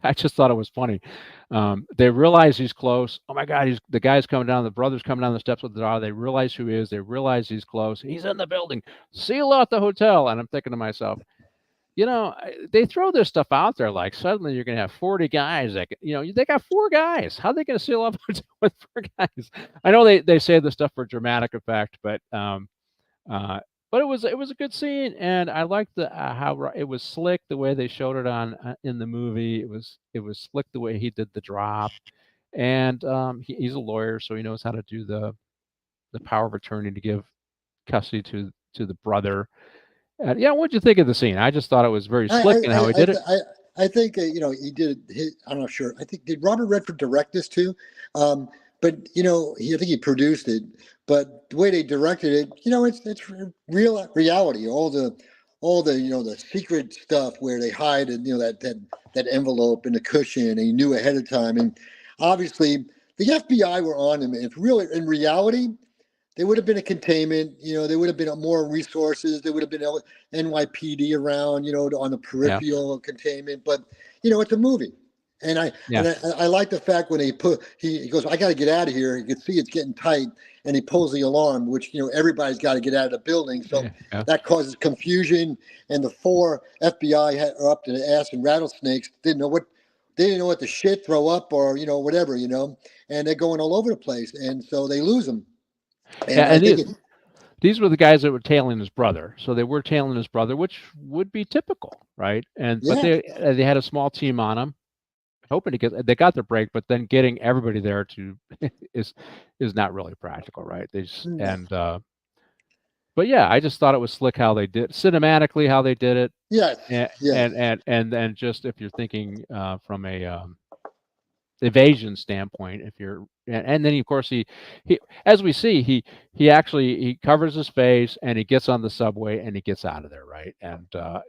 I just thought it was funny. They realize he's close. Oh my God, the guy's coming down. The brother's coming down the steps with the daughter. They realize who he is. They realize he's close. He's in the building. Seal out the hotel. And I'm thinking to myself, they throw this stuff out there like suddenly you're going to have 40 guys that, they got 4 guys. How are they going to seal up with 4 guys? I know they say this stuff for dramatic effect, but it was a good scene, and I liked how it was slick the way they showed it on in the movie. It was slick the way he did the drop, and he's a lawyer, so he knows how to do the power of attorney to give custody to the brother. Yeah, what'd you think of the scene? I just thought it was very slick in how he did it. I think he did. I'm not sure. I think did Robert Redford direct this too? But I think he produced it. But the way they directed it, it's real reality. All the the secret stuff where they hide and that envelope in the cushion, and he knew ahead of time. And obviously the FBI were on him. If really, in reality, there would have been a containment. There would have been more resources. There would have been NYPD around. On the peripheral containment. But it's a movie, and I like the fact when he goes, I got to get out of here. You can see it's getting tight, and he pulls the alarm, which everybody's got to get out of the building. So that causes confusion, and the 4 FBI are up to the ass in rattlesnakes. Didn't know what to shit, throw up, or whatever, and they're going all over the place, and so they lose him. And these were the guys that were tailing his brother. So they were tailing his brother, which would be typical, right? But they had a small team on him, hoping they got their break, but then getting everybody there is not really practical, right? But yeah, I just thought it was slick how they did cinematically how they did it. Yes. And then just if you're thinking from a evasion standpoint, and then of course he as we see he actually covers his face and he gets on the subway and he gets out of there, right? And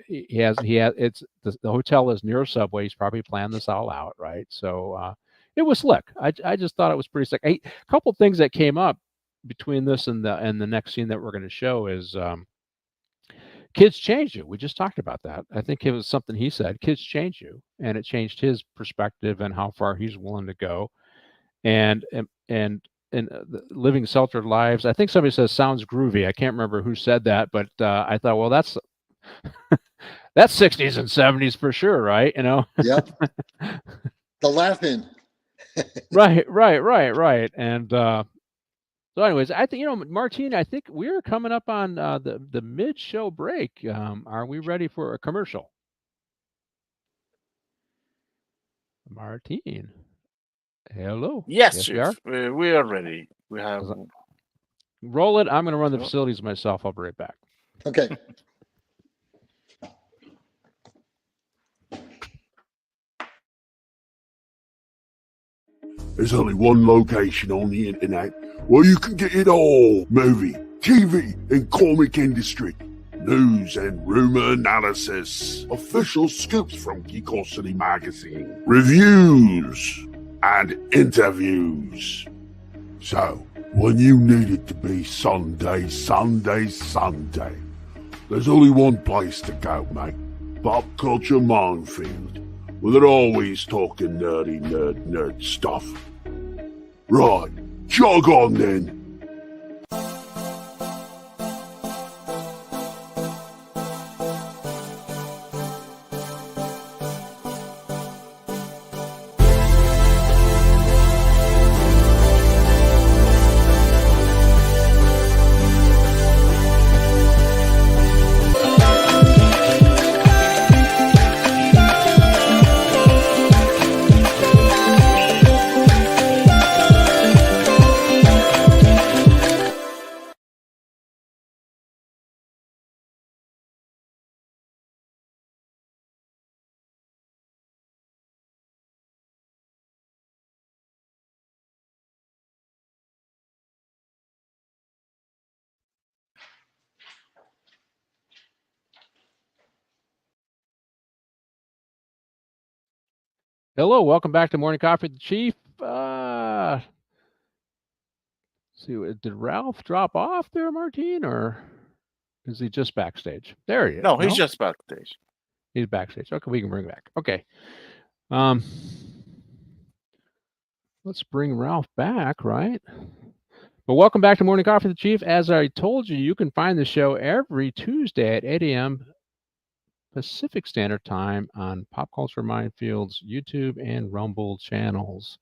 it's the hotel is near a subway. He's probably planned this all out, right? So it was slick. I just thought it was pretty slick. A couple things that came up between this and the next scene that we're going to show is kids change you. We just talked about that. I think it was something he said. Kids change you, and it changed his perspective and how far he's willing to go. And living sheltered lives. I think somebody says sounds groovy. I can't remember who said that, but I thought, well, that's 60s and 70s for sure, right? Yep. The laughing. right. And so anyways, I think, Martine, I think we're coming up on the mid-show break. Are we ready for a commercial? Martine. Hello. Yes, we are ready. We have roll it. I'm going to run the facilities myself. I'll be right back. Okay. There's only one location on the internet where you can get it all: movie, TV, and comic industry. News and rumor analysis, official scoops from Geekosity magazine, reviews, and interviews. So, when you need it to be Sunday, there's only one place to go, mate. Pop Culture Minefield, where they're always talking nerdy nerd stuff. Right, jog on then. Hello, welcome back to Morning Coffee with the Chief. See, did Ralph drop off there, Martine, or is he just backstage? There he is. No, he's just backstage. He's backstage. Okay, we can bring him back. Okay. Let's bring Ralph back, right? But welcome back to Morning Coffee with the Chief. As I told you, you can find the show every Tuesday at 8 a.m. Pacific Standard Time on Pop Culture Minefield's YouTube and Rumble channels.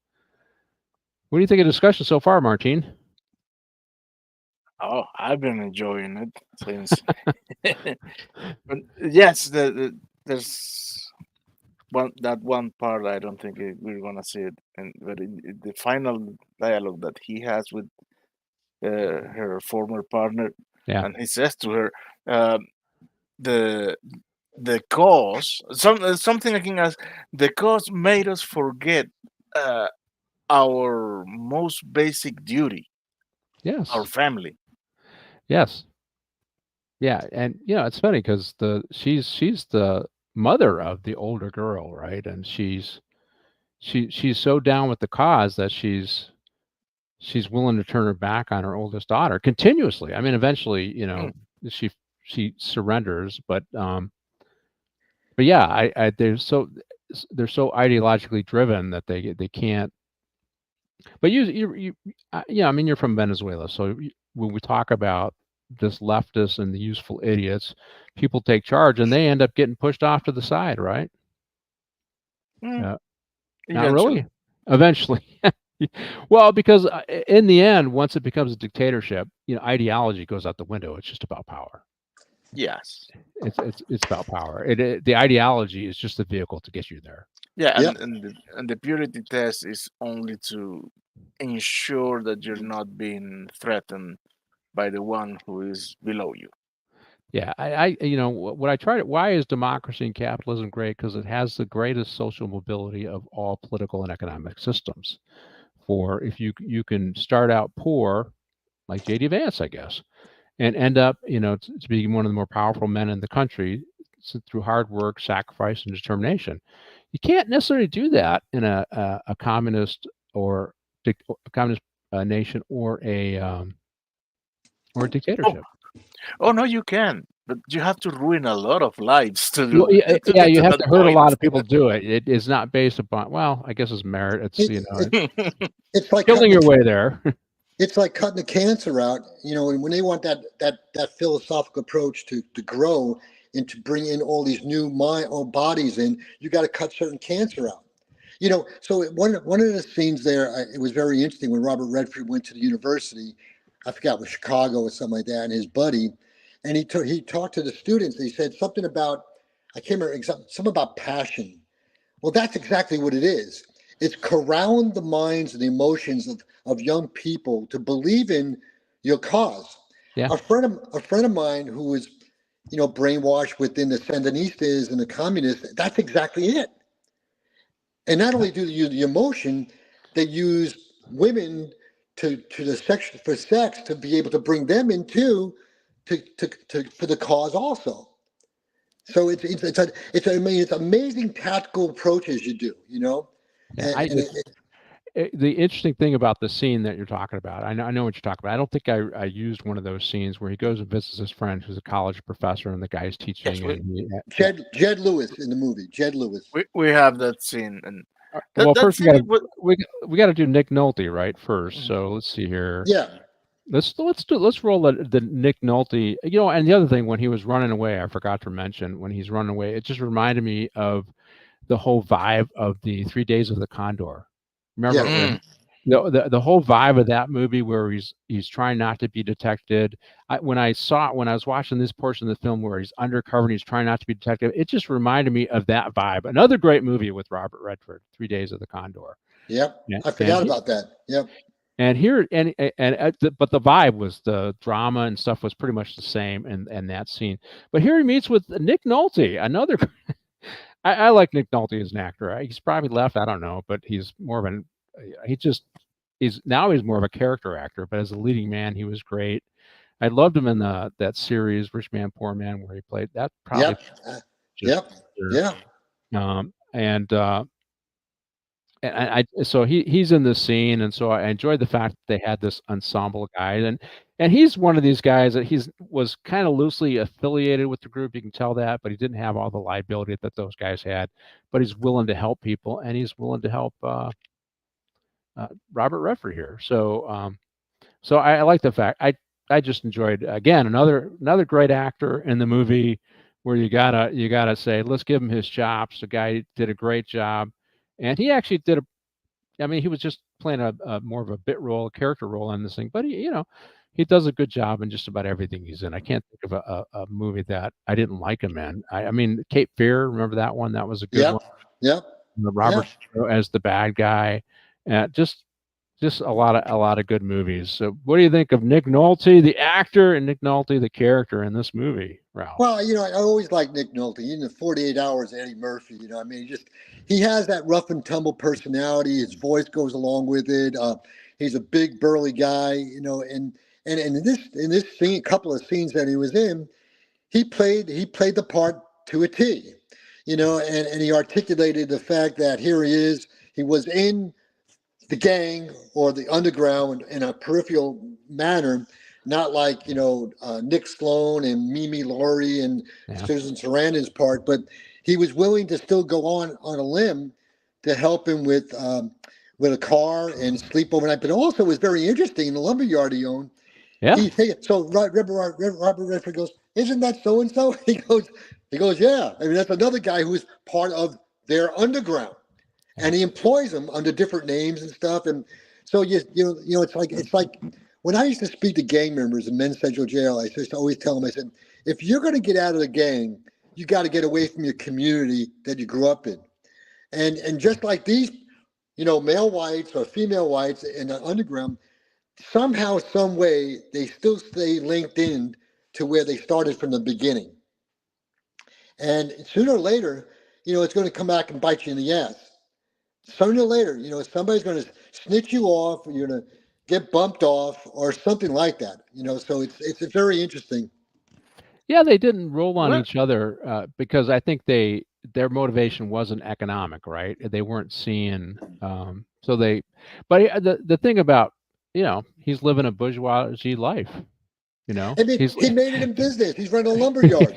What do you think of the discussion so far, Martine? Oh, I've been enjoying it since. But yes, there's one part I don't think we're gonna see it, but in the final dialogue that he has with her former partner, and he says to her, the cause, something like as the cause made us forget our most basic duty. Yes. Our family. Yes. Yeah, and it's funny because she's the mother of the older girl, right? And she's she's so down with the cause that she's willing to turn her back on her oldest daughter continuously. I mean, eventually, she surrenders, but yeah, they're so ideologically driven that they can't. But I mean, you're from Venezuela, so when we talk about this leftist and the useful idiots, people take charge and they end up getting pushed off to the side, right? Not really. Eventually. Well, because in the end, once it becomes a dictatorship, ideology goes out the window. It's just about power. Yes. It's about power. The ideology is just the vehicle to get you there. Yeah, and the purity test is only to ensure that you're not being threatened by the one who is below you. Yeah, what I try to. Why is democracy and capitalism great? Because it has the greatest social mobility of all political and economic systems. For if you can start out poor, like J.D. Vance, I guess, and end up, to be one of the more powerful men in the country through hard work, sacrifice, and determination. You can't necessarily do that in a communist or a communist nation or a dictatorship. Oh no, you can, but you have to ruin a lot of lives to do. Yeah, you have to hurt a lot of people to do it. It is not based upon. Well, I guess it's merit. It's like killing your way there. It's like cutting the cancer out. When they want that philosophical approach to grow and to bring in all these new bodies in, you got to cut certain cancer out. So one of the scenes there, it was very interesting when Robert Redford went to the university. I forgot, it was Chicago or something like that, and his buddy, and he talked to the students. And he said something about, I can't remember, something about passion. Well, that's exactly what it is. It's corralling the minds and the emotions of young people to believe in your cause. Yeah. A friend of mine who was, brainwashed within the Sandinistas and the communists. That's exactly it. And not only do they use the emotion, they use women to the sex for sex to be able to bring them in too, for the cause also. So it's amazing tactical approaches you do, Yeah, the interesting thing about the scene that you're talking about, I know what you're talking about. I don't think I used one of those scenes where he goes and visits his friend who's a college professor and the guy's teaching. Yes, Jed Lewis in the movie. Jed Lewis. We have that scene, and first we got to do Nick Nolte right first. So let's see here. Yeah. Let's roll the Nick Nolte. And the other thing, when he was running away, I forgot to mention, when he's running away, it just reminded me of the whole vibe of the 3 Days of the Condor. Remember the whole vibe of that movie where he's trying not to be detected. When I was watching this portion of the film where he's undercover and he's trying not to be detected, it just reminded me of that vibe. Another great movie with Robert Redford, 3 Days of the Condor. Yep, I forgot about that. Yep. And here, but the vibe was, the drama and stuff was pretty much the same in that scene. But here he meets with Nick Nolte, another. I like Nick Nolte as an actor. He's probably left, I don't know, but he's more of he's more of a character actor. But as a leading man, he was great. I loved him in that series, Rich Man, Poor Man, where he played that. Probably. So he's in this scene, and so I enjoyed the fact that they had this ensemble of guys, and he's one of these guys that was kind of loosely affiliated with the group. You can tell that, but he didn't have all the liability that those guys had. But he's willing to help people, and he's willing to help Robert Redford here. So I like the fact. I just enjoyed, again, another great actor in the movie, where you gotta say, let's give him his chops. The guy did a great job. And he actually did he was just playing a more of a bit role, a character role in this thing, but he does a good job in just about everything he's in. I can't think of a movie that I didn't like him in. I mean, Cape Fear, remember that one? That was a good one. Yep. Robert as the bad guy. Just a lot of good movies. So what do you think of Nick Nolte, the actor, and Nick Nolte, the character in this movie, Ralph? Well, I always like Nick Nolte. In the 48 Hours, Eddie Murphy. He has that rough and tumble personality. His voice goes along with it. He's a big burly guy, and in this scene, a couple of scenes that he was in, he played the part to a T, and he articulated the fact that here he is. he was in the gang or the underground in a peripheral manner, not like Nick Sloan and Mimi Laurie and Susan Sarandon's part, but he was willing to still go on a limb to help him with a car and sleep overnight. But also was very interesting in the lumberyard he owned. Yeah. So Robert Redford goes, "Isn't that so and so?" He goes, "Yeah. I mean, that's another guy who's part of their underground." And he employs them under different names and stuff. And so it's like when I used to speak to gang members in men's central jail, I used to always tell them, I said, if you're going to get out of the gang, you got to get away from your community that you grew up in. And just like these, male whites or female whites in the underground, somehow, some way, they still stay linked in to where they started from the beginning. And sooner or later, it's going to come back and bite you in the ass. Sooner or later, somebody's going to snitch you off, or you're going to get bumped off, or something like that. So it's very interesting. Yeah, they didn't roll on each other because I think their motivation wasn't economic, right? They weren't seeing. But the thing about he's living a bourgeoisie life. He made it in business. He's running a lumberyard.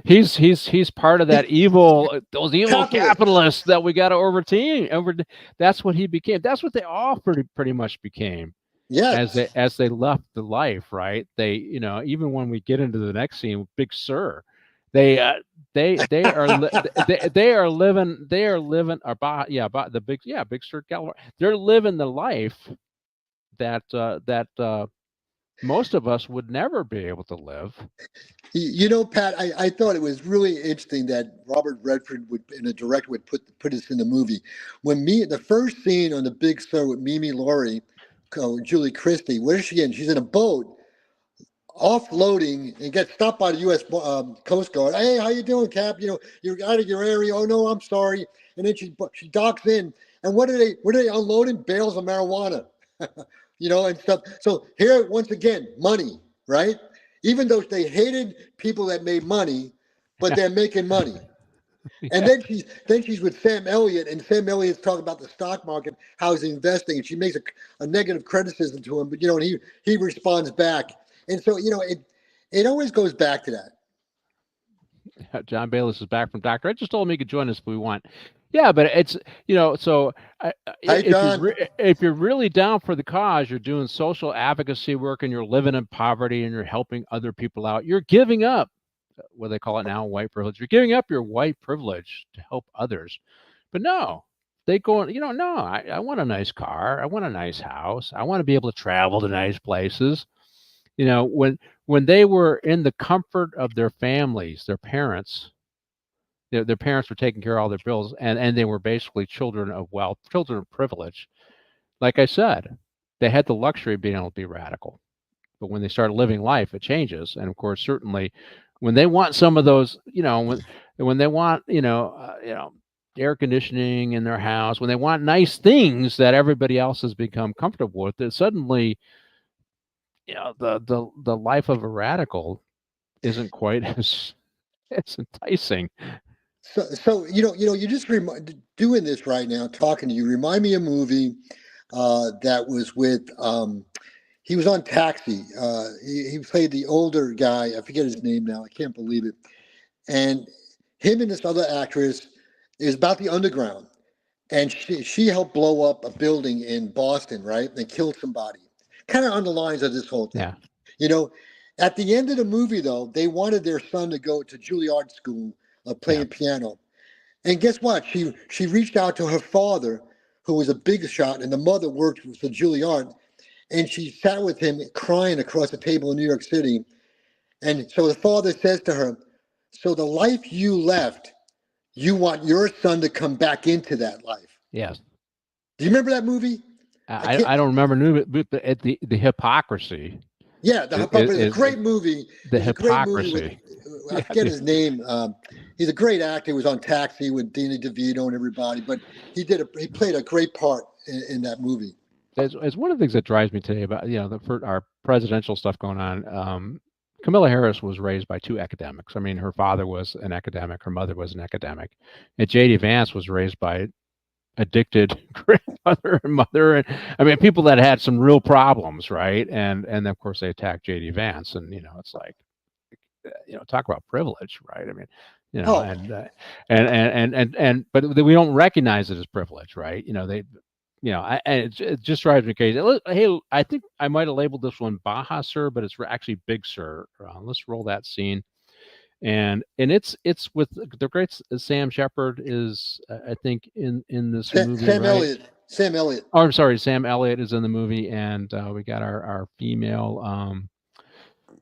he's part of that evil, those evil capitalists that we got to overturn. That's what he became. That's what they all pretty much became. Yeah. As they left the life, right? They, even when we get into the next scene, Big Sur, they are living Big Sur, California. They're living the life that most of us would never be able to live. Pat, I thought it was really interesting that Robert Redford would put this in the movie. When the first scene on the Big Sur with Mimi Laurie, Julie Christie, where is she in? She's in a boat offloading and gets stopped by the U.S. Coast Guard. Hey, how you doing, Cap? You're out of your area. Oh no, I'm sorry. And then she docks in. And what are they unloading? Bales of marijuana. And stuff. So here, once again, money, right? Even though they hated people that made money, but they're making money. And then she's with Sam Elliott, and Sam Elliott's talking about the stock market, how he's investing, and she makes a negative criticism to him, but and he responds back. And so, it always goes back to that. John Bayless is back from Dr. Ed just told me he could join us if we want. Yeah, but it's, so if you're really down for the cause, you're doing social advocacy work and you're living in poverty and you're helping other people out, you're giving up what they call it now, white privilege. You're giving up your white privilege to help others. But no, they go, no, I want a nice car. I want a nice house. I want to be able to travel to nice places. When they were in the comfort of their families, their parents, their parents were taking care of all their bills, and they were basically children of wealth, children of privilege. Like I said, they had the luxury of being able to be radical. But when they start living life, it changes. And of course, certainly, when they want some of those, when they want, air conditioning in their house, when they want nice things that everybody else has become comfortable with, that suddenly, the life of a radical isn't quite as enticing. So you just doing this right now, talking to you, remind me of a movie that was with he was on Taxi. He played the older guy. I forget his name now. I can't believe it. And him and this other actress is about the underground, and she helped blow up a building in Boston, right? And killed somebody. Kind of underlines of this whole thing. Yeah. At the end of the movie, though, they wanted their son to go to Juilliard school. Playing piano. And guess what? She reached out to her father, who was a big shot, and the mother worked for Juilliard, and she sat with him crying across the table in New York City. And so the father says to her, so the life you left, you want your son to come back into that life. Yes. Do you remember that movie? I don't remember the hypocrisy. Yeah, it's a great movie. The hypocrisy. I forget his name. He's a great actor. He was on Taxi with Danny DeVito and everybody, but he played a great part in that movie. It's one of the things that drives me today about our presidential stuff going on. Kamala Harris was raised by two academics. I mean, her father was an academic, her mother was an academic, and J.D. Vance was raised by addicted grandmother and mother, and I mean people that had some real problems, right? And of course they attacked JD Vance, and it's like, talk about privilege, right? I mean, Oh. and but we don't recognize it as privilege, right? They, it just drives me crazy. Hey, I think I might have labeled this one Baja Sir, but it's actually Big Sir. Let's roll that scene. And it's with the great Sam Shepard is I think in this movie. Sam right? Elliott. Sam Elliott. Oh, I'm sorry, Sam Elliott is in the movie, and we got our female.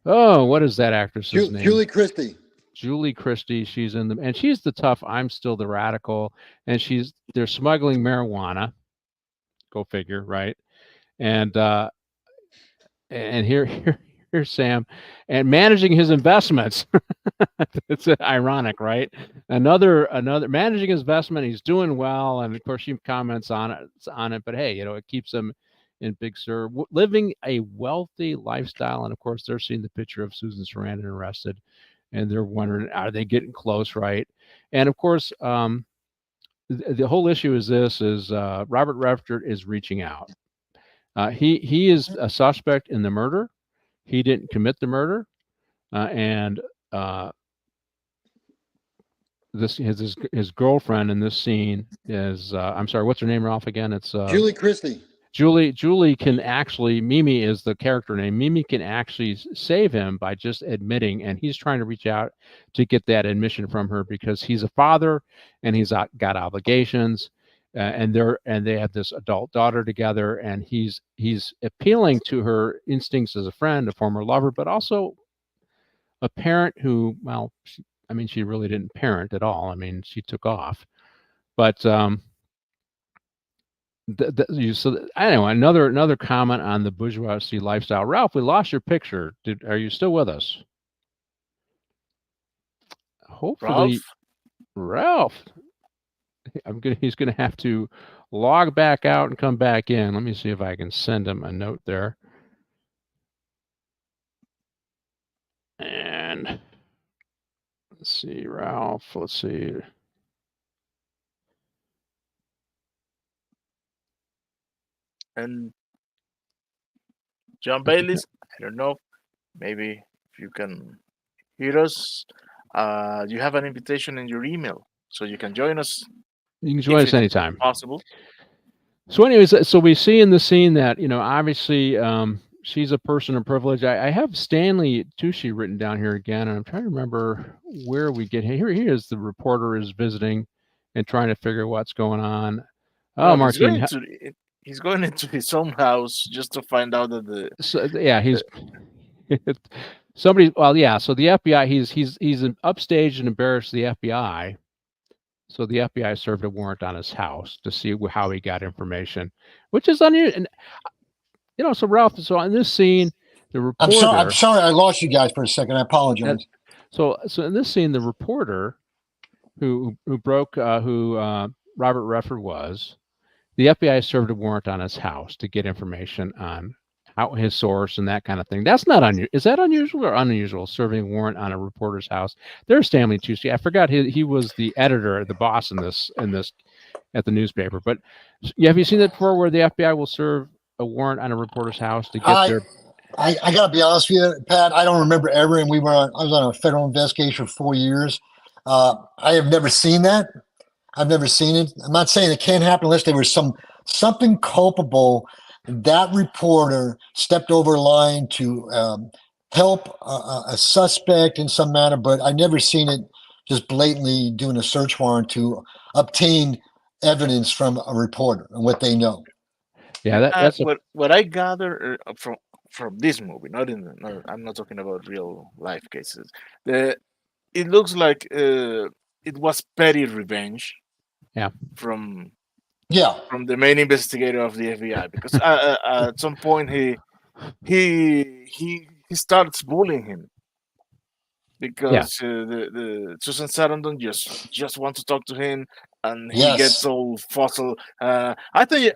What is that actress's name? Julie Christie. Julie Christie. She's in the, and she's the tough. I'm still the radical, and they're smuggling marijuana. Go figure, right? And here's Sam, and managing his investments. It's ironic, right? Another managing his investment. He's doing well, and of course she comments on it. But hey, it keeps him in Big Sur, living a wealthy lifestyle. And of course, they're seeing the picture of Susan Sarandon arrested, and they're wondering, are they getting close, right? And of course, the whole issue is Robert Redford is reaching out. He is a suspect in the murder. He didn't commit the murder, and his girlfriend in this scene is I'm sorry, what's her name, Ralph? Again, it's Julie Christie. Julie can actually, Mimi is the character name. Mimi can actually save him by just admitting, and he's trying to reach out to get that admission from her because he's a father and he's got obligations, and they have this adult daughter together, and he's appealing to her instincts as a friend, a former lover, but also a parent who, well, she really didn't parent at all. I mean, she took off, but so anyway, another comment on the bourgeoisie lifestyle. Ralph, we lost your picture. Are you still with us? Hopefully, Ralph. He's gonna have to log back out and come back in. Let me see if I can send him a note there. And let's see, Ralph. Let's see. And John Bailey's, I don't know, maybe if you can hear us, you have an invitation in your email, so you can join us. You can join us anytime. Possible. So anyways, so we see in the scene that, obviously she's a person of privilege. I have Stanley Tucci written down here again, and I'm trying to remember where we get here. He is the reporter is visiting and trying to figure what's going on. Oh, Martin. He's going into his own house just to find out that he's somebody. Well, yeah. So the FBI, he's upstaged and embarrassed the FBI. So the FBI served a warrant on his house to see how he got information, which is unusual. And, so Ralph. So in this scene, the reporter. I'm sorry, I lost you guys for a second. I apologize. So in this scene, the reporter who broke who Robert Redford was. The FBI served a warrant on his house to get information on his source and that kind of thing. That's not unusual. Is that unusual or unusual, serving a warrant on a reporter's house? There's Stanley Tucci. I forgot he was the editor, the boss in this at the newspaper. But have you seen that before, where the FBI will serve a warrant on a reporter's house to get their? I got to be honest with you, Pat. I don't remember ever, and I was on a federal investigation for 4 years. I have never seen that. I've never seen it. I'm not saying it can't happen unless there was something culpable. That reporter stepped over a line to help a suspect in some manner, but I never seen it just blatantly doing a search warrant to obtain evidence from a reporter and what they know. Yeah, that's what I gather from this movie. I'm not talking about real life cases. It looks like it was petty revenge. Yeah. From the main investigator of the FBI, because at some point he starts bullying him because the Susan Sarandon just wants to talk to him, and he gets all fossil. I think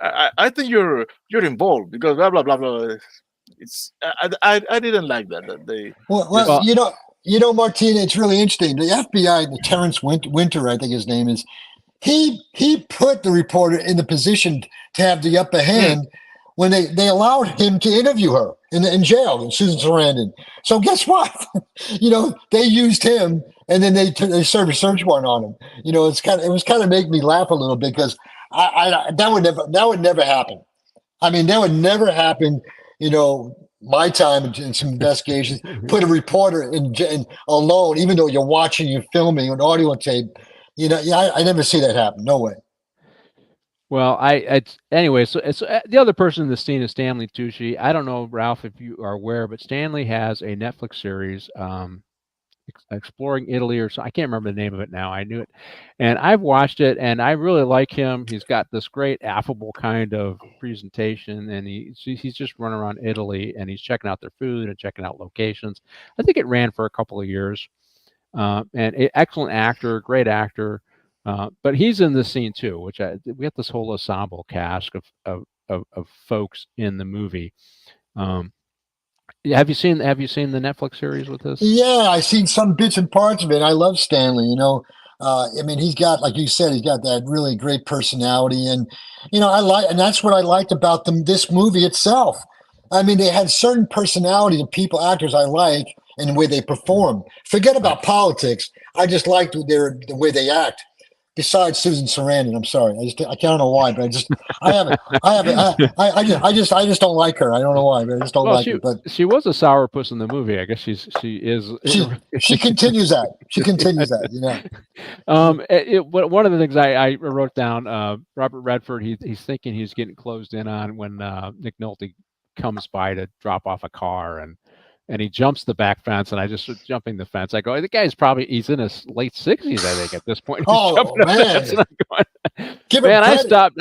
you're involved because blah blah blah blah. It's I didn't like that they. Well, you know, Martina, it's really interesting. The FBI, the Terrence Winter, I think his name is. he put the reporter in the position to have the upper hand when they allowed him to interview her in jail, Susan Sarandon. So guess what? They used him, and then they served a search warrant on him. It was kind of make me laugh a little bit because that would never happen. I mean, that would never happen. My time in some investigations, put a reporter in alone, even though you're watching, you're filming an audio tape. I never see that happen. No way. Well, anyway. So the other person in the scene is Stanley Tucci. I don't know, Ralph, if you are aware, but Stanley has a Netflix series, Exploring Italy, or so I can't remember the name of it now. I knew it, and I've watched it, and I really like him. He's got this great affable kind of presentation, and he's just running around Italy, and he's checking out their food and checking out locations. I think it ran for a couple of years, and excellent actor, great actor. But he's in this scene too, we have this whole ensemble cast of folks in the movie. Have you seen the Netflix series with this? Yeah, I've seen some bits and parts of it. I love Stanley. I mean, he's got, like you said, he's got that really great personality, and and that's what I liked about this movie itself. I mean, they had certain personalities of people, actors I like, and the way they perform. Forget about politics. I just liked the way they act. Besides Susan Sarandon, I'm sorry, I can't know why, but I just don't like her. I don't know why, but I just don't like her. But she was a sourpuss in the movie. I guess she is. She continues that. She continues that. One of the things I wrote down, Robert Redford, he's thinking he's getting closed in on when Nick Nolte comes by to drop off a car, and he jumps the back fence, and I just jumping the fence. I go, the guy's he's in his late 60s, I think, at this point. Oh man! Man,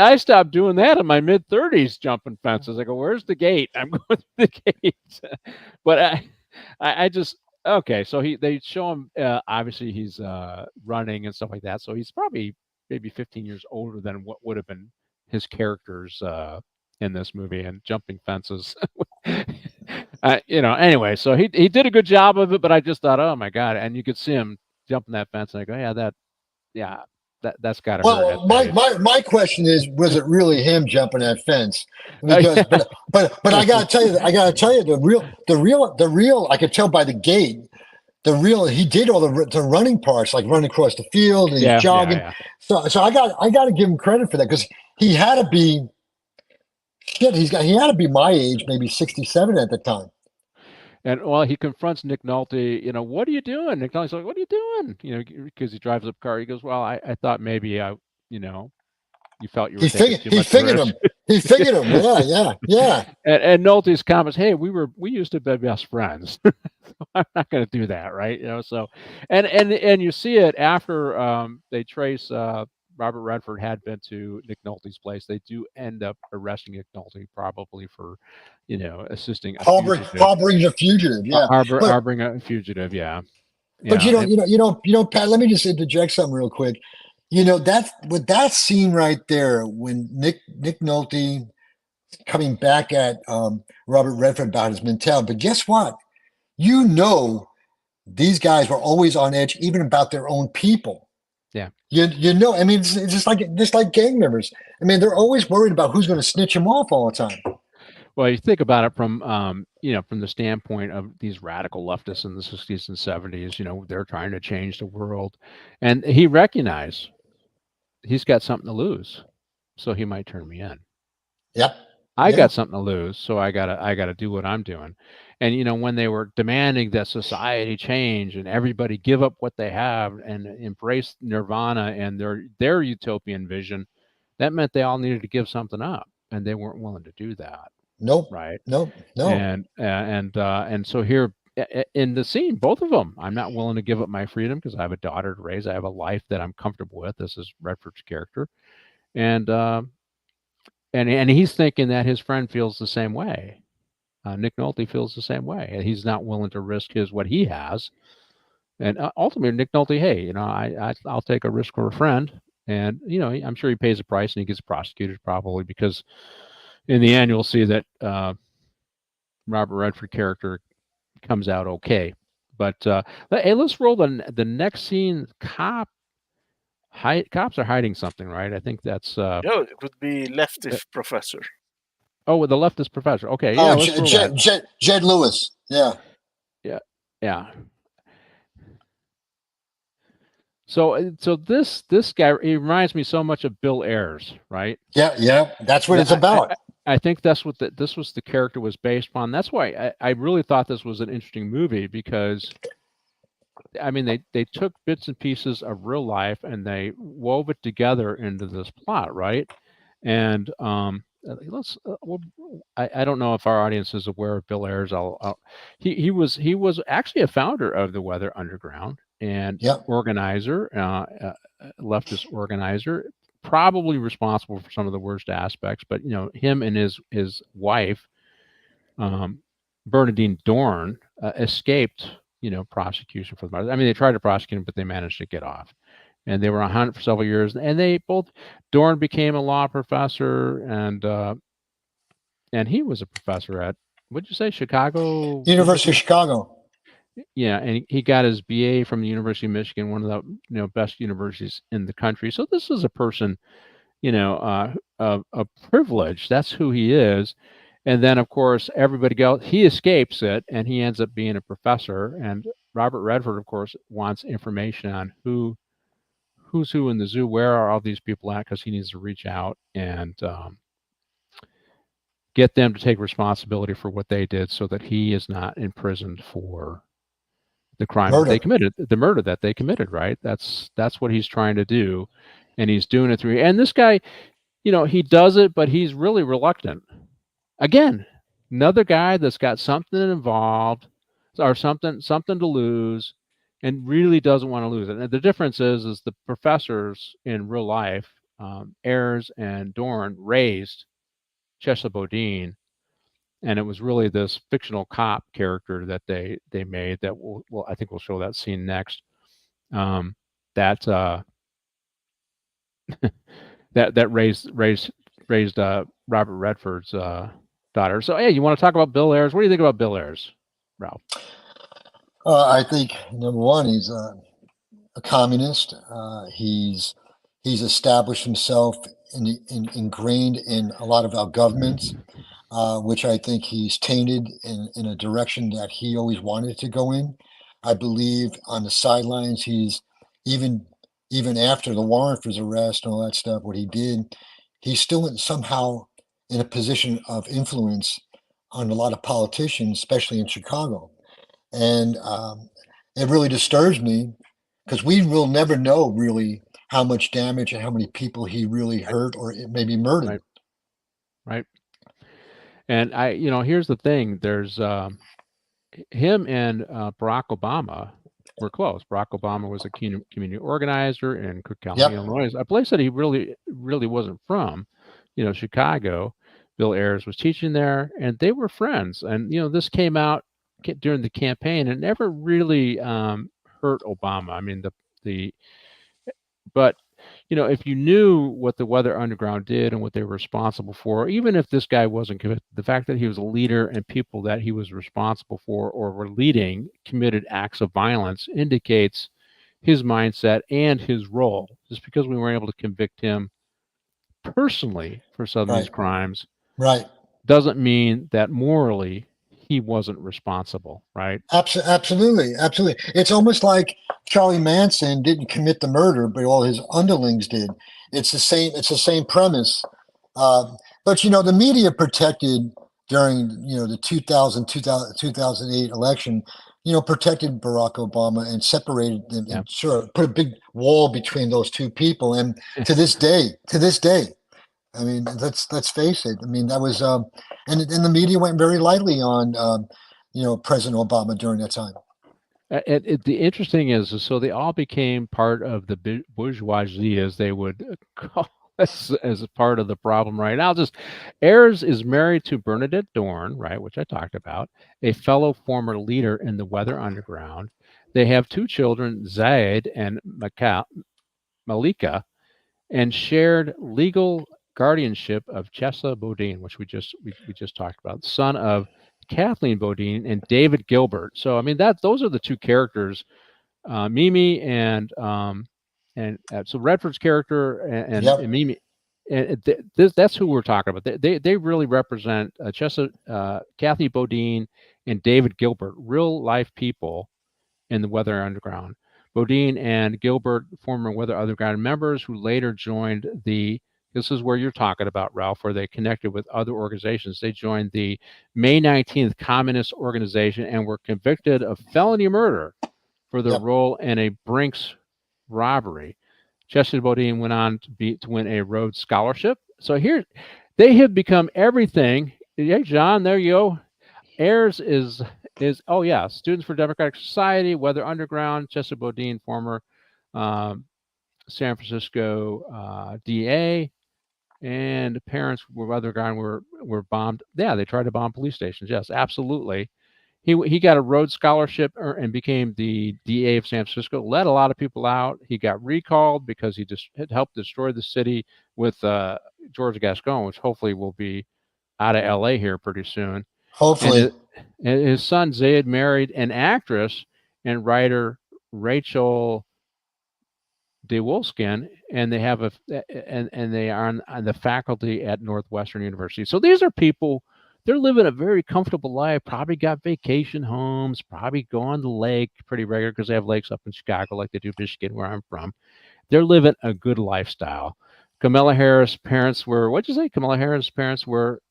I stopped doing that in my mid 30s, jumping fences. I go, where's the gate? I'm going to the gate. But I just okay. So they show him. Obviously, he's running and stuff like that. So he's probably maybe 15 years older than what would have been his characters in this movie, and jumping fences. Anyway, so he did a good job of it, but I just thought, oh my God. And you could see him jumping that fence, and I go, that's got to hurt. Well, my question is, was it really him jumping that fence? Because, but I gotta tell you, the real, I could tell by the gait, he did all the running parts, like running across the field and he's jogging. Yeah. So I got to give him credit for that, because he had to be. Shit, he had to be my age, maybe 67 at the time. And he confronts Nick Nolte. What are you doing? Nick Nolte's like, "What are you doing?" Because he drives up a car. He goes, "Well, I thought maybe you felt you were taking too much risk." He figured him. Yeah. And Nolte's comments, "Hey, we used to be best friends. So I'm not going to do that, right?" So, and you see it after they trace. Robert Redford had been to Nick Nolte's place. They do end up arresting Nick Nolte, probably for, assisting harboring a fugitive. Yeah, harboring a fugitive. Yeah. But Pat, let me just interject something real quick. That's with that scene right there, when Nick Nolte coming back at Robert Redford about his mentality. But guess what? These guys were always on edge, even about their own people. Yeah. I mean, it's just like gang members. I mean, they're always worried about who's going to snitch them off all the time. Well, you think about it from the standpoint of these radical leftists in the 60s and 70s, they're trying to change the world, and he recognized he's got something to lose, so he might turn me in. Yep. I got something to lose, so I gotta do what I'm doing. And when they were demanding that society change and everybody give up what they have and embrace nirvana and their utopian vision, that meant they all needed to give something up, and they weren't willing to do that. Nope. Right. Nope. No. And so here in the scene, both of them, I'm not willing to give up my freedom because I have a daughter to raise. I have a life that I'm comfortable with. This is Redford's character, and he's thinking that his friend feels the same way. Nick Nolte feels the same way, and he's not willing to risk what he has. And ultimately, Nick Nolte, hey, I'll take a risk for a friend, and I'm sure he pays a price, and he gets prosecuted probably, because in the end you'll see that Robert Redford character comes out okay. But hey, let's roll the next scene. Cop cops are hiding something, right? I think that's No, it would be leftist professor. oh, the leftist professor. Okay, yeah, let's roll that. Jed Lewis. Yeah. Yeah. So this guy, he reminds me so much of Bill Ayers, right? Yeah. That's what it's about. I think that's what this was, the character was based upon. That's why I really thought this was an interesting movie, because I mean they took bits and pieces of real life and they wove it together into this plot, right? And I don't know if our audience is aware of Bill Ayers. He was actually a founder of the Weather Underground and organizer, leftist organizer, probably responsible for some of the worst aspects. But him and his wife, Bernadine Dorn, escaped prosecution for the murder. I mean, they tried to prosecute him, but they managed to get off. And they were on hunt for several years. And they both, Dorn became a law professor, and he was a professor at, what'd you say, Chicago? University of Chicago. Yeah, and he got his BA from the University of Michigan, one of the best universities in the country. So this is a person, of privilege. That's who he is. And then, of course, everybody goes. He escapes it, and he ends up being a professor. And Robert Redford, of course, wants information on who's who in the zoo, where are all these people at, because he needs to reach out and get them to take responsibility for what they did, so that he is not imprisoned for the crime that they committed, the murder that they committed. Right? That's what he's trying to do, and he's doing it through. And this guy, he does it, but he's really reluctant. Again, another guy that's got something involved or something to lose, and really doesn't want to lose it. And the difference is the professors in real life, Ayers and Dorn, raised Chesa Bodine, and it was really this fictional cop character that they made that I think we'll show that scene next. That raised Robert Redford's daughter. So, hey, you want to talk about Bill Ayers? What do you think about Bill Ayers, Ralph? I think number one, he's a communist. He's established himself ingrained in a lot of our governments, which I think he's tainted in a direction that he always wanted to go in. I believe on the sidelines, he's even after the warrant for his arrest and all that stuff, what he did, he's still somehow in a position of influence on a lot of politicians, especially in Chicago. And it really disturbs me, because we will never know really how much damage and how many people he really hurt or maybe murdered. Right. And here's the thing. There's him and Barack Obama were close. Barack Obama was a community organizer in Cook County, Illinois, a place that he really wasn't from, Chicago. Bill Ayers was teaching there, and they were friends. And, this came out during the campaign and never really hurt Obama. I mean, but if you knew what the Weather Underground did and what they were responsible for, even if this guy wasn't convicted, the fact that he was a leader and people that he was responsible for or were leading committed acts of violence indicates his mindset and his role. Just because we weren't able to convict him personally for some of these crimes, doesn't mean that morally he wasn't responsible, right? Absolutely. It's almost like Charlie Manson didn't commit the murder, but all his underlings did. It's the same premise. But the media protected during the 2008 election, protected Barack Obama and separated them and sort of put a big wall between those two people. And to this day, I mean, let's face it. I mean, that was and the media went very lightly on President Obama during that time. The interesting is, so they all became part of the bourgeoisie, as they would call as a part of the problem, right? Ayers is married to Bernadette Dorn, right, which I talked about, a fellow former leader in the Weather Underground. They have two children, Zaid and Malika, and shared legal guardianship of Chesa Bodine, which we just talked about, son of Kathleen Bodine and David Gilbert. So I mean those are the two characters, Mimi and so Redford's character and Yep. Mimi, and that's who we're talking about. They really represent Kathy Bodine and David Gilbert, real life people in the Weather Underground. Bodine and Gilbert, former Weather Underground members who later joined this is where you're talking about, Ralph, where they connected with other organizations. They joined the May 19th Communist Organization and were convicted of felony murder for their Yep. role in a Brinks robbery. Chester Bodine went on to win a Rhodes Scholarship. So here, they have become everything. Hey, John, there you go. Ayers is Students for Democratic Society, Weather Underground, Chester Bodine, former San Francisco DA, and parents were Underground were bombed. Yeah, they tried to bomb police stations. Yes, absolutely. He got a Rhodes Scholarship and became the DA of San Francisco. Let a lot of people out. He got recalled because he just had helped destroy the city with George Gascon, which hopefully will be out of LA here pretty soon. Hopefully. And his son Zayed married an actress and writer Rachel DeWolfskin, and they have and they are on the faculty at Northwestern University. So these are people. They're living a very comfortable life. Probably got vacation homes. Probably go on the lake pretty regular because they have lakes up in Chicago, like they do Michigan, where I'm from. They're living a good lifestyle. Kamala Harris' parents were. What'd you say? Kamala Harris' parents were.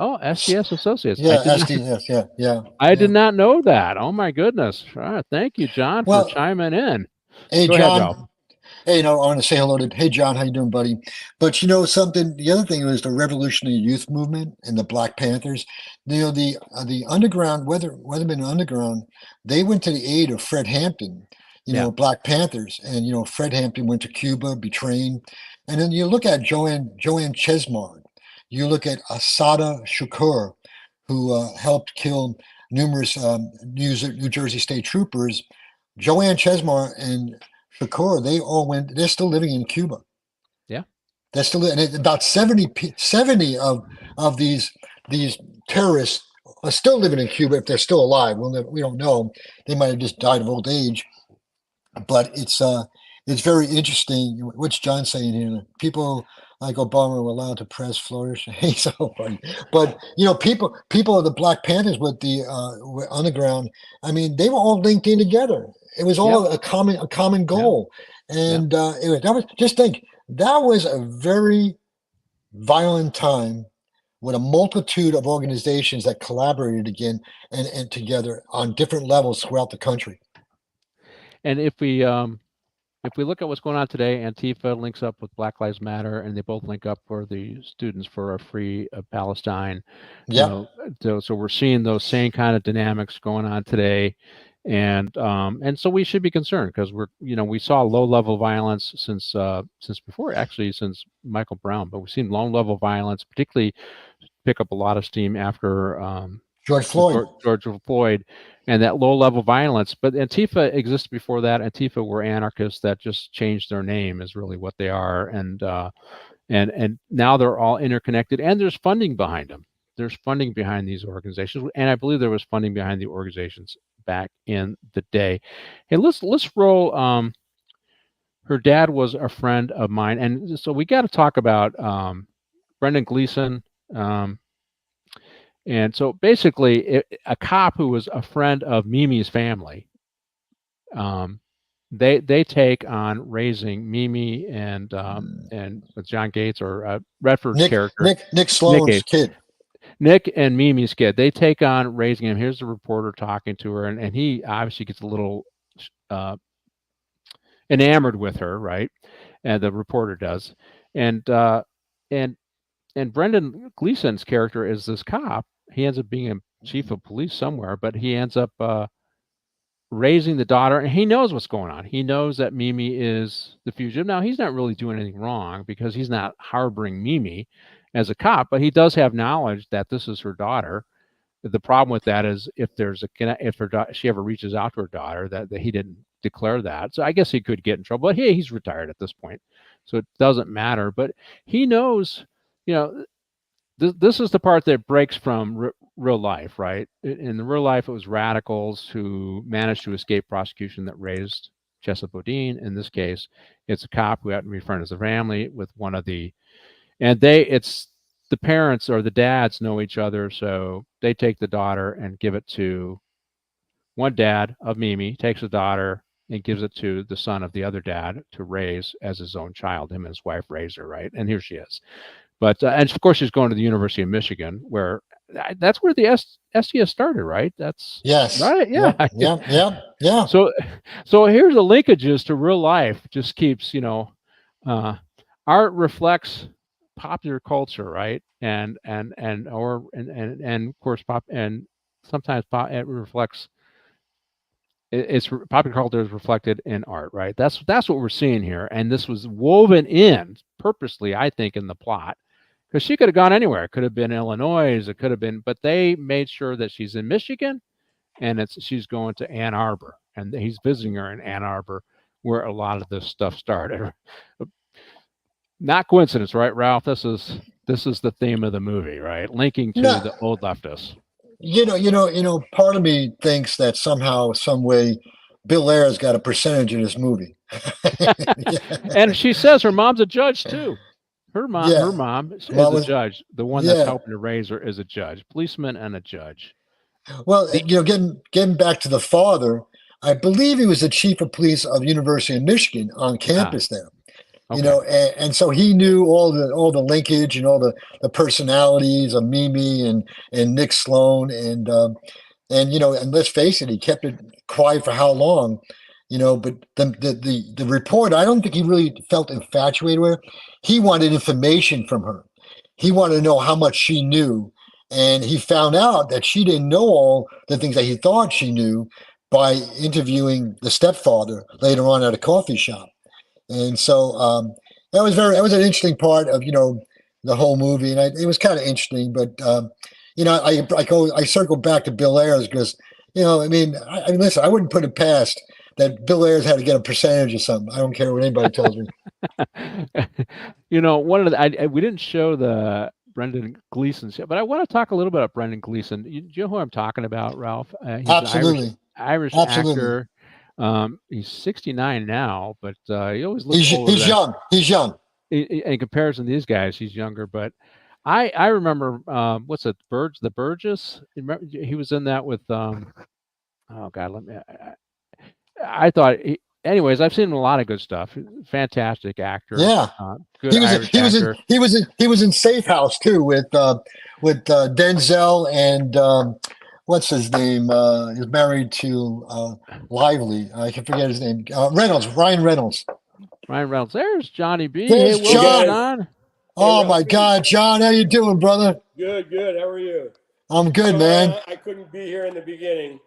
Oh, SDS Associates. Yeah, SDS. Yeah. I did not know that. Oh my goodness! Thank you, John, for chiming in. Hey, Go John. ahead, Ralph. Hey, I want to say hello to. Hey, John, how you doing, buddy? But you know something. The other thing was the Revolutionary Youth Movement and the Black Panthers. You know the underground Weathermen Underground. They went to the aid of Fred Hampton. Black Panthers, and Fred Hampton went to Cuba, betraying. And then you look at Joanne Chesmard. You look at Asada Shakur, who helped kill numerous New Jersey state troopers. Joanne Chesmard and Shakur, they all went. They're still living in Cuba. Yeah, they're still, and about 70 of these terrorists are still living in Cuba if they're still alive. Well, we don't know. They might have just died of old age. But it's very interesting. What's John saying here? People like Obama were allowed to press flourish. He's so funny. But people of the Black Panthers with the underground. I mean, they were all linked in together. It was all a common goal. And that was, just think, that was a very violent time with a multitude of organizations that collaborated again and together on different levels throughout the country. And if we look at what's going on today, Antifa links up with Black Lives Matter, and they both link up for the Students for a Free Palestine. Yeah. So we're seeing those same kind of dynamics going on today, and so we should be concerned because we saw low level violence since before, actually since Michael Brown, but we've seen low level violence particularly pick up a lot of steam after George Floyd, and that low-level violence. But Antifa existed before that. Antifa were anarchists that just changed their name, is really what they are, and now they're all interconnected. And there's funding behind them. There's funding behind these organizations, and I believe there was funding behind the organizations back in the day. Hey, let's roll. Her dad was a friend of mine, and so we got to talk about Brendan Gleeson. And so basically, a cop who was a friend of Mimi's family, they take on raising Mimi and with John Gates or Redford's character, Nick Sloan's kid. Nick and Mimi's kid. They take on raising him. Here's the reporter talking to her, and he obviously gets a little enamored with her, right? And the reporter does, and Brendan Gleeson's character is this cop. He ends up being a chief of police somewhere, but he ends up raising the daughter, and he knows what's going on. He knows that Mimi is the fugitive. Now, he's not really doing anything wrong because he's not harboring Mimi as a cop, but he does have knowledge that this is her daughter. The problem with that is if she ever reaches out to her daughter, that he didn't declare that. So I guess he could get in trouble. But hey, he's retired at this point, so it doesn't matter. But he knows. This is the part that breaks from real life, right? In the real life, it was radicals who managed to escape prosecution that raised Chesa Bodine. In this case, it's a cop who happened to be friends of the family with one of the, and it's the parents or the dads know each other, so they take the daughter and give it to one dad of Mimi, takes the daughter and gives it to the son of the other dad to raise as his own child. Him and his wife raise her, right? And here she is. But and of course she's going to the University of Michigan, where that's where the STS started, right? That's Yes. right. Yeah. Yeah. So here's the linkages to real life. Just keeps, art reflects popular culture, right? And of course pop, and sometimes it reflects. It's popular culture is reflected in art, right? That's what we're seeing here, and this was woven in purposely, I think, in the plot, because she could have gone anywhere. It could have been Illinois, it could have been, but they made sure that she's in Michigan, and she's going to Ann Arbor, and he's visiting her in Ann Arbor, where a lot of this stuff started. Not coincidence, right, Ralph? This is the theme of the movie, right? Linking to the old leftists. Part of me thinks that somehow, some way, Bill Ayer's got a percentage in this movie. And she says her mom's a judge too. Her mom is a judge. The one that's helping to raise her is a judge, policeman and a judge. Well, getting back to the father, I believe he was the chief of police of University of Michigan on campus there. Okay. And so he knew all the linkage and all the personalities of Mimi and Nick Sloan and let's face it, he kept it quiet for how long, but the report, I don't think he really felt infatuated with her. He wanted information from her. He wanted to know how much she knew, and he found out that she didn't know all the things that he thought she knew by interviewing the stepfather later on at a coffee shop. And so that was an interesting part of the whole movie, and it was kind of interesting. But I circle back to Bill Ayers because listen, I wouldn't put it past that Bill Ayers had to get a percentage or something. I don't care what anybody tells me. One of the we didn't show the Brendan Gleeson, but I want to talk a little bit about Brendan Gleeson. You know who I'm talking about, Ralph? He's Absolutely, an Irish actor. He's 69 now, but he always looks older. He's young. In comparison to these guys, he's younger. But I remember what's it, the Burgess? He was in that with oh God, I thought. Anyways, I've seen him in a lot of good stuff. Fantastic actor. Yeah, good Irish actor. He was in Safe House too with Denzel and. What's his name? He's married to Lively. I can forget his name. Ryan Reynolds. There's Johnny B. There's hey, John. Oh my God, John, how you doing, brother? Good. How are you? I'm good, man. I couldn't be here in the beginning.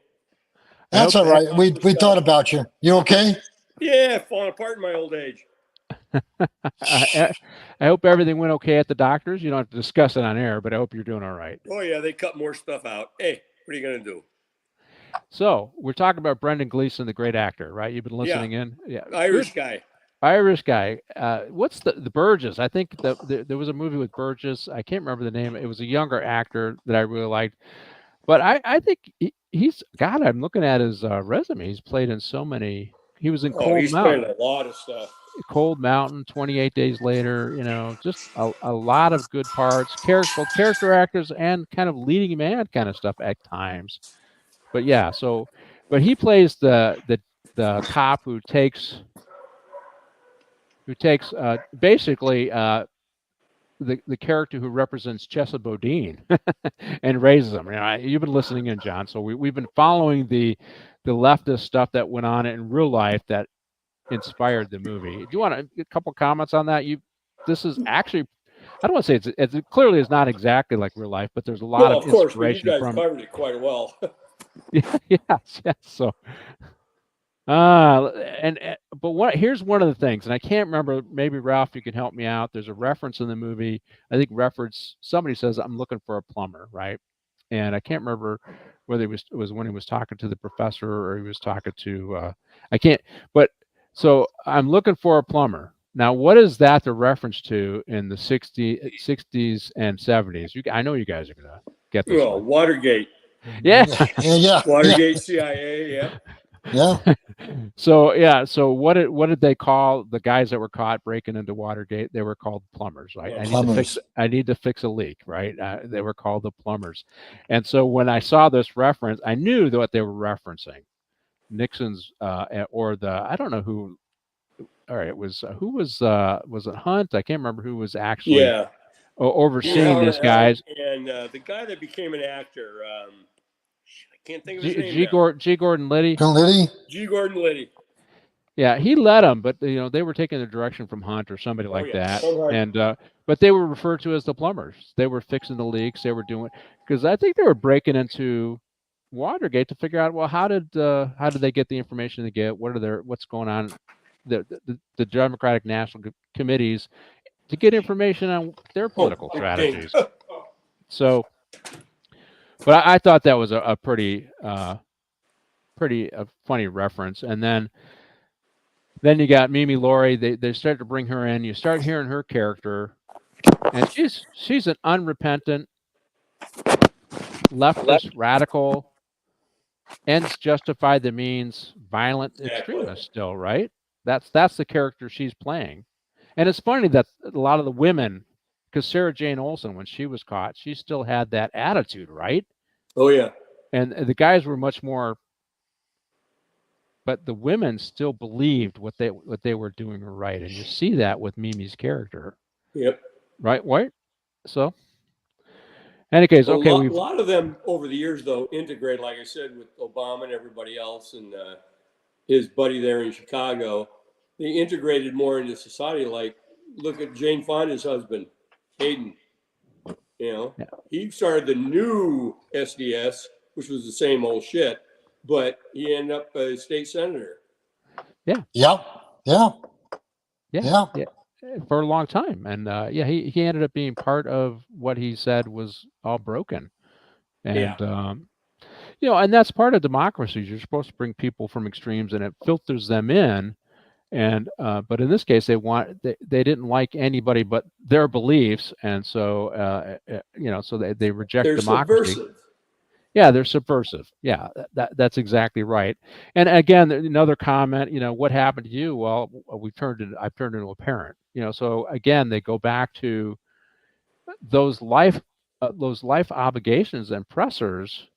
That's all right. We thought about you. You okay? Yeah, falling apart in my old age. I hope everything went okay at the doctor's. You don't have to discuss it on air, but I hope you're doing all right. Oh yeah, they cut more stuff out. Hey. What are you going to do? So we're talking about Brendan Gleeson, the great actor, right? You've been listening in? Yeah. Irish guy. What's the Burgess? I think there was a movie with Burgess. I can't remember the name. It was a younger actor that I really liked. But I think he's, God, I'm looking at his resume. He's played in so many. He was in Cold Mountain. He's played a lot of stuff. Cold Mountain, 28 Days Later, just a lot of good parts, character actors and kind of leading man kind of stuff at times. But yeah, but he plays the cop who takes basically the character who represents Chesa Bodine and raises him. You've been listening in, John. So we've been following the leftist stuff that went on in real life that inspired the movie. Do you want a couple comments on that? This is actually, I don't want to say it clearly is not exactly like real life, but there's a lot of inspiration you guys covered it quite well. yes. So, here's one of the things, and I can't remember. Maybe Ralph, you can help me out. There's a reference in the movie. I think somebody says, "I'm looking for a plumber," right? And I can't remember whether it was when he was talking to the professor or he was talking to So I'm looking for a plumber. Now, what is that the reference to in the 60s and 70s? I know you guys are going to get this. Well, Watergate. Yeah. Yeah. Watergate, CIA, yeah. Yeah. So yeah, so what did they call the guys that were caught breaking into Watergate? They were called plumbers, right? Plumbers. I need to fix a leak, right? They were called the plumbers. And so when I saw this reference, I knew what they were referencing. Nixon's or the I don't know who. All right, it was who was it Hunt? I can't remember who was actually Yeah. overseeing these guys. And the guy that became an actor, I can't think of his name G. Gordon Liddy. G. Gordon Liddy. Yeah, he led them, but they were taking the direction from Hunt or somebody like that, and but they were referred to as the plumbers. They were fixing the leaks. They were doing because I think they were breaking into Watergate to figure out, well, how did they get the information they get? What's going on? The Democratic National Committees to get information on their political strategies. So, but I thought that was a pretty funny reference. And then you got Mimi Laurie. They start to bring her in. You start hearing her character, and she's an unrepentant leftist radical, ends justify the means, violent extremist. Still, right? That's the character she's playing. And it's funny that a lot of the women, because Sarah Jane Olsen, when she was caught, she still had that attitude, right? Oh yeah. And the guys were much more, but the women still believed what they were doing were right, and you see that with Mimi's character. Yep. Right. So, any case, okay. A lot of them over the years, though, integrate, like I said, with Obama and everybody else, and his buddy there in Chicago. They integrated more into society. Like, look at Jane Fonda's husband, Hayden. He started the new SDS, which was the same old shit, but he ended up a state senator. Yeah. For a long time, and he ended up being part of what he said was all broken, and and that's part of democracy. You're supposed to bring people from extremes, and it filters them in. And but in this case, they didn't like anybody but their beliefs, and so so they reject democracy. Subversive. Yeah, they're subversive. Yeah, that's exactly right. And again, another comment. What happened to you? Well, I've turned into a parent. So again, they go back to those life obligations and pressures.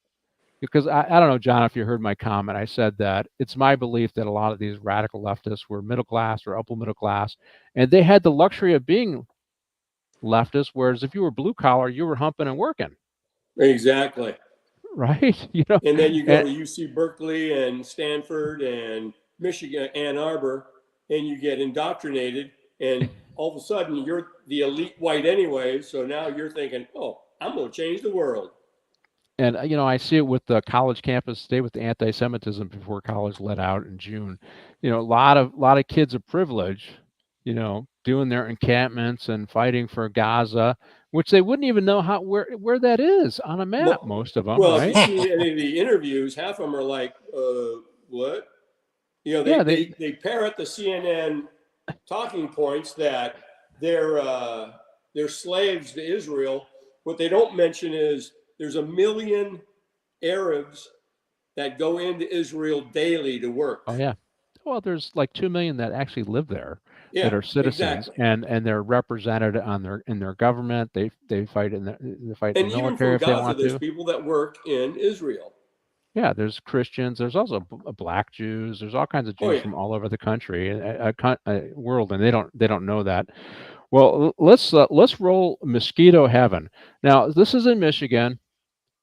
Because I don't know, John, if you heard my comment, I said that it's my belief that a lot of these radical leftists were middle class or upper middle class, and they had the luxury of being leftists, whereas if you were blue collar, you were humping and working. Exactly. Right. And then you go to UC Berkeley and Stanford and Michigan, Ann Arbor, and you get indoctrinated, and all of a sudden you're the elite white anyway. So now you're thinking, oh, I'm going to change the world. And I see it with the college campus today with the anti-Semitism before college let out in June. A lot of kids of privilege, doing their encampments and fighting for Gaza, which they wouldn't even know where that is on a map. Most of them. Well, right? if you see any of the interviews, half of them are like, "What?" They parrot the CNN talking points that they're slaves to Israel. What they don't mention is there's 1 million Arabs that go into Israel daily to work. Oh yeah. Well, there's like 2 million that actually live there that are citizens, exactly. and they're represented in their government. They fight in the military if they want to. There's people that work in Israel. Yeah, there's Christians. There's also black Jews. There's all kinds of Jews from all over the country, world, and they don't know that. Well, let's roll Mosquito Heaven. Now, this is in Michigan.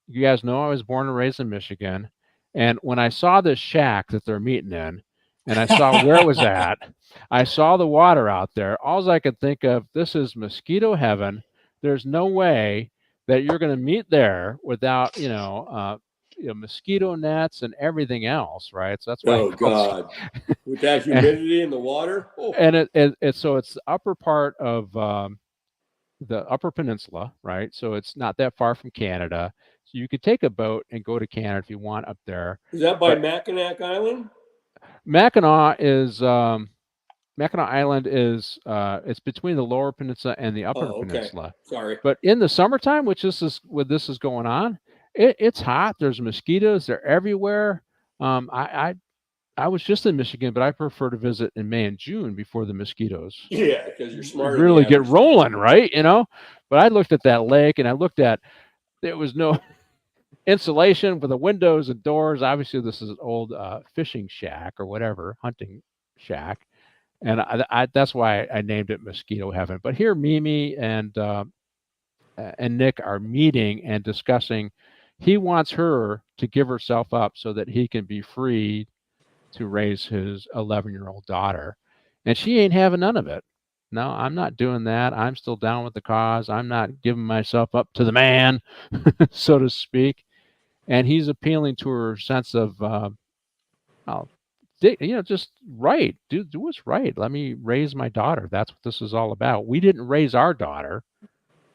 You guys know I was born and raised in Michigan, and when I saw this shack that they're meeting in, and I saw where it was at, I saw the water out there. All I could think of, this is Mosquito Heaven. There's no way that you're going to meet there without mosquito nets and everything else, right? So that's why. Oh God, with that humidity in the water. Oh. And it's the upper part of the Upper Peninsula, right? So it's not that far from Canada. So you could take a boat and go to Canada if you want up there. Is that by Mackinac Island? Mackinac Island is it's between the Lower Peninsula and the Upper Peninsula. Sorry. But in the summertime, which this is going on, it's hot. There's mosquitoes. They're everywhere. I I was just in Michigan, but I prefer to visit in May and June before the mosquitoes Yeah, because you're smarter. really than the get average. rolling, right? But I looked at that lake and I looked at there was no insulation for the windows and doors. Obviously, this is an old fishing shack or whatever, hunting shack, and that's why I named it Mosquito Heaven. But here, Mimi and Nick are meeting and discussing. He wants her to give herself up so that he can be free to raise his 11-year-old daughter, and she ain't having none of it. No, I'm not doing that. I'm still down with the cause. I'm not giving myself up to the man, so to speak. And he's appealing to her sense of, just right. Do what's right. Let me raise my daughter. That's what this is all about. We didn't raise our daughter.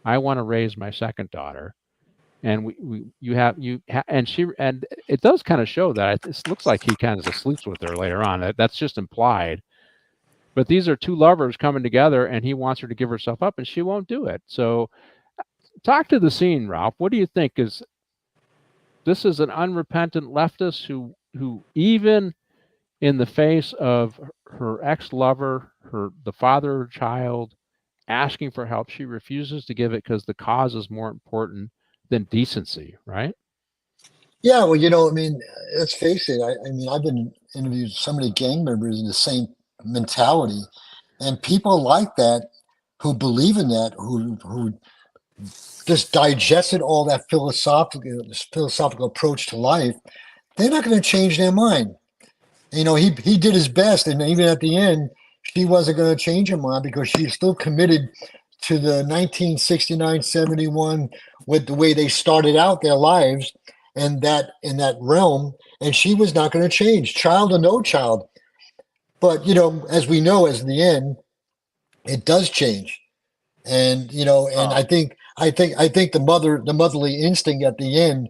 I want to raise my second daughter. And and it does kind of show that it looks like he kind of sleeps with her later on. That's just implied. But these are two lovers coming together, and he wants her to give herself up, and she won't do it. So, talk to the scene, Ralph. What do you think? This is an unrepentant leftist who even in the face of her ex-lover, the father of her child, asking for help, she refuses to give it because the cause is more important than decency, right? Yeah, well, I mean, let's face it. I mean, I've been interviewed so many gang members in the same mentality, and people like that who believe in that, who just digested all that philosophical approach to life. They're not going to change their mind. He did his best, and even at the end, she wasn't going to change her mind because she's still committed to the 1969-71 with the way they started out their lives, and that in that realm, and she was not going to change, child or no child. But as we know, as in the end, it does change, and I think the motherly instinct at the end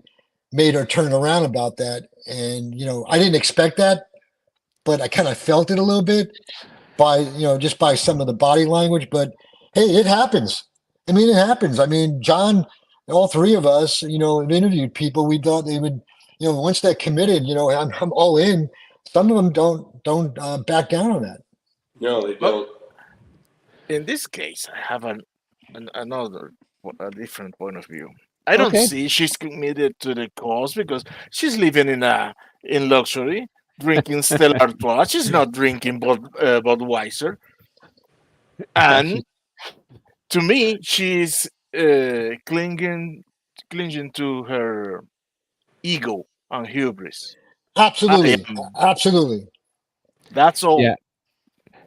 made her turn around about that, and I didn't expect that, but I kind of felt it a little bit by just by some of the body language. But hey, it happens. I mean, it happens. I mean, John, all three of us, have interviewed people. We thought they would, once they're committed, I'm all in. Some of them don't back down on that. No, they don't. In this case, I have another a different point of view. I don't see she's committed to the cause because she's living in luxury, drinking Stella Artois. She's not drinking Budweiser, and to me, she's clinging to her ego and hubris. Absolutely. That's all. Yeah.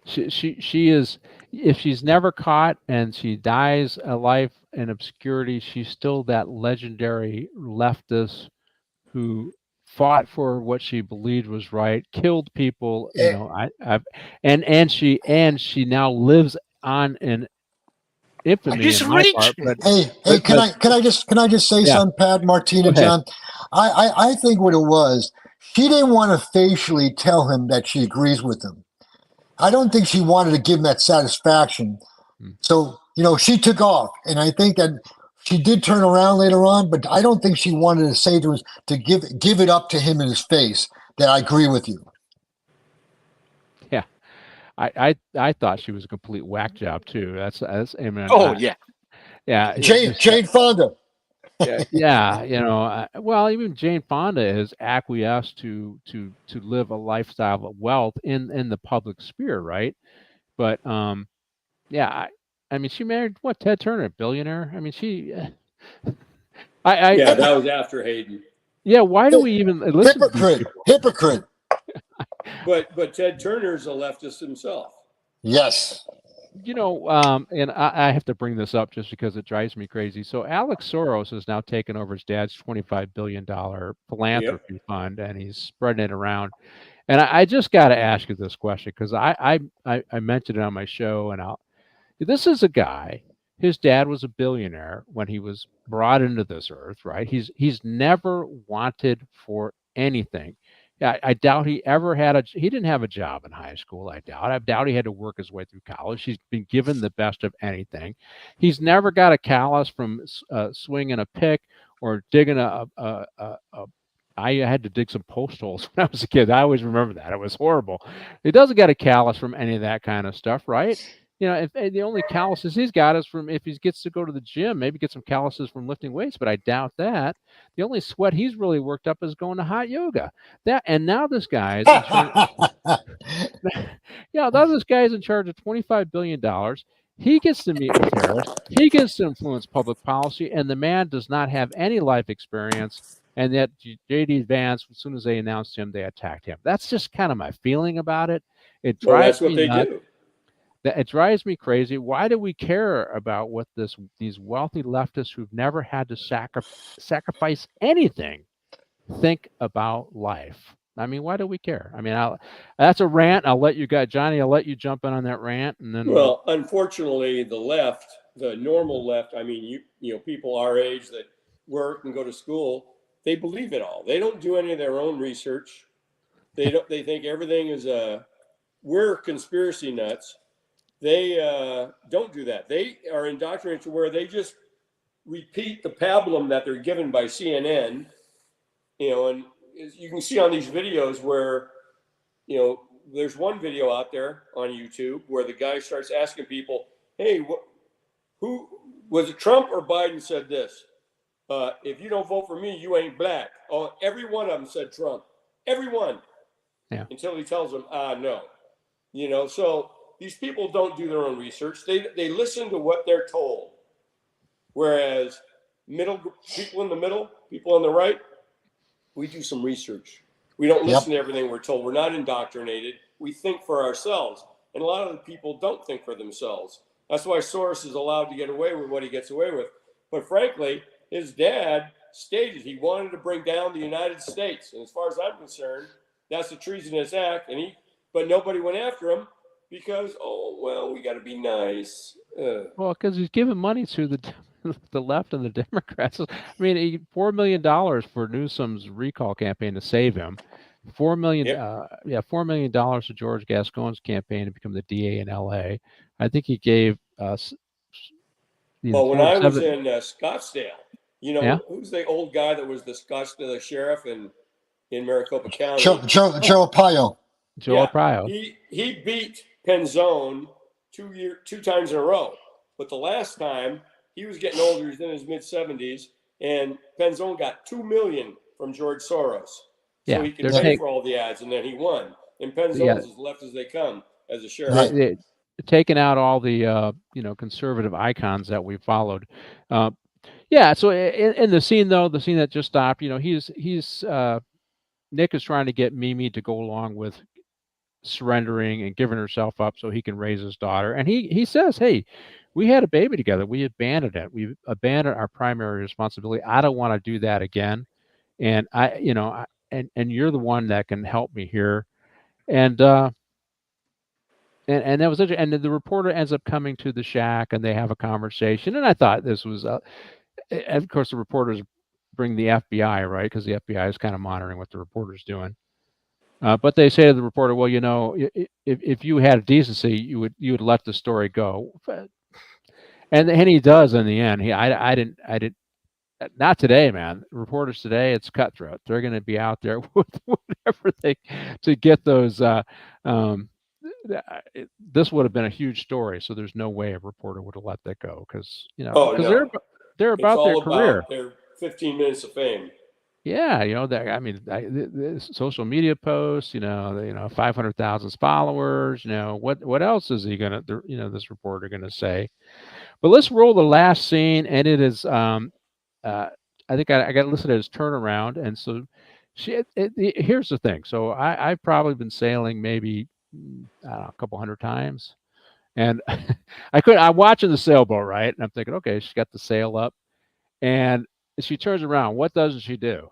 She is. If she's never caught and she dies a life in obscurity, she's still that legendary leftist who fought for what she believed was right, killed people. And she now lives on in infamy He's in my rich. part. But hey, can I just say something, Pat, Martina, John? I think what it was, she didn't want to facially tell him that she agrees with him. I don't think she wanted to give him that satisfaction. So, she took off. And I think that she did turn around later on, but I don't think she wanted to say to us to give it up to him in his face that I agree with you. Yeah. I thought she was a complete whack job too. That's I mean, yeah. Jane Fonda. Yeah, well, even Jane Fonda has acquiesced to live a lifestyle of wealth in the public sphere, right? But yeah, I mean, she married Ted Turner, a billionaire. I mean, she. That was after Hayden. Yeah, why do we even listen? Hypocrite. But Ted Turner's a leftist himself. Yes. And I have to bring this up just because it drives me crazy. So Alex Soros has now taken over his dad's $25 billion philanthropy fund, and he's spreading it around. And I just got to ask you this question because I mentioned it on my show, and this is a guy. His dad was a billionaire when he was brought into this earth, right? He's never wanted for anything. I doubt he ever he didn't have a job in high school. I doubt he had to work his way through college. He's been given the best of anything. He's never got a callus from swinging a pick or digging a I had to dig some post holes when I was a kid. I always remember that. It was horrible. He doesn't get a callus from any of that kind of stuff, right? If the only calluses he's got is from if he gets to go to the gym, maybe get some calluses from lifting weights, but I doubt that. The only sweat he's really worked up is going to hot yoga. And now this guy's in charge. Now this guy's in charge of $25 billion. He gets to meet with terrorists. He gets to influence public policy, and the man does not have any life experience. And yet, J.D. Vance, as soon as they announced him, they attacked him. That's just kind of my feeling about it. It drives that's what me they nuts. do. It drives me crazy. Why do we care about what these wealthy leftists who've never had to sacrifice anything think about life? I mean, why do we care? I mean, that's a rant. I'll let you guys, Johnny. I'll let you jump in on that rant, and then. Well, unfortunately, the left, the normal left. I mean, you know, people our age that work and go to school, they believe it all. They don't do any of their own research. They don't. They think everything is we're conspiracy nuts. They don't do that. They are indoctrinated to where they just repeat the pablum that they're given by CNN. You know, and you can see on these videos where, you know, there's one video out there on YouTube where the guy starts asking people, "Hey, who was it? Trump or Biden said this? If you don't vote for me, you ain't black." Oh, every one of them said Trump. Everyone. Yeah. Until he tells them, no. You know, so these people don't do their own research. They listen to what they're told. Whereas people in the middle, people on the right, we do some research. We don't listen to everything we're told. We're not indoctrinated. We think for ourselves. And a lot of the people don't think for themselves. That's why Soros is allowed to get away with what he gets away with. But frankly, his dad stated he wanted to bring down the United States. And as far as I'm concerned, that's a treasonous act. But nobody went after him because, we got to be nice. Well, because he's giving money to the left and the Democrats. I mean, $4 million for Newsom's recall campaign to save him. $4 million to George Gascon's campaign to become the DA in LA. I think he gave us. When I was in Scottsdale, you know, who's the old guy that was the sheriff in Maricopa County? Joe Arpaio. Joe Arpaio. He beat Penzone two times in a row. But the last time, he was getting older, he was in his mid-70s, and Penzone got $2 million from George Soros. So he could pay for all the ads, and then he won. And Penzone's as left as they come as a sheriff. Taking out all the conservative icons that we followed. So in the scene that just stopped, he's Nick is trying to get Mimi to go along with surrendering and giving herself up so he can raise his daughter. And he says, "Hey, we had a baby together. We abandoned it. We abandoned our primary responsibility. I don't want to do that again. And and you're the one that can help me here." And that was interesting. And the reporter ends up coming to the shack and they have a conversation. And I thought this was, of course, the reporters bring the FBI, right? Because the FBI is kind of monitoring what the reporter's doing. But they say to the reporter, "Well, if you had decency, you would let the story go." And he does in the end. I didn't. Not today, man. Reporters today, it's cutthroat. They're going to be out there with whatever to get those. This would have been a huge story, so there's no way a reporter would have let that go because they're about their career. Their 15 minutes of fame. Yeah, the social media posts, 500,000 followers, what else is he gonna, this reporter gonna say? But let's roll the last scene, and it is, I think I got listed as turnaround, and so here's the thing. So I've probably been sailing maybe a couple hundred times, and I'm watching the sailboat, right, and I'm thinking, okay, she's got the sail up, and she turns around. What doesn't she do?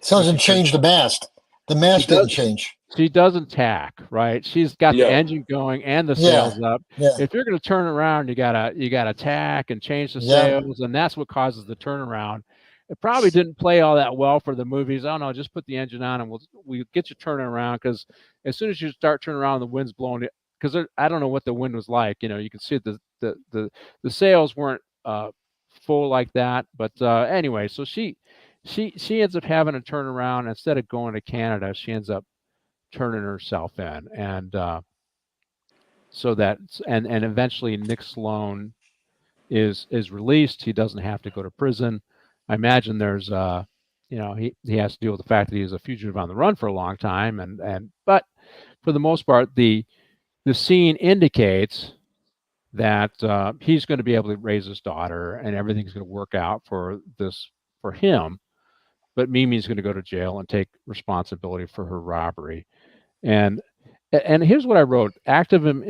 She doesn't change the mast. The mast didn't change. She doesn't tack, right? She's got the engine going and the sails up. Yeah. If you're going to turn around, you gotta tack and change the sails, and that's what causes the turnaround. It probably didn't play all that well for the movies. Oh no, just put the engine on and we'll get you turning around, because as soon as you start turning around, the wind's blowing it. Because I don't know what the wind was like. You can see the sails weren't full like that. But anyway, so she she ends up having to turn around. Instead of going to Canada, she ends up turning herself in, and so that and eventually Nick Sloan is released. He doesn't have to go to prison. I imagine there's he has to deal with the fact that he was a fugitive on the run for a long time, and but for the most part, the scene indicates that he's going to be able to raise his daughter, and everything's going to work out for him. But Mimi's going to go to jail and take responsibility for her robbery. And here's what I wrote: activism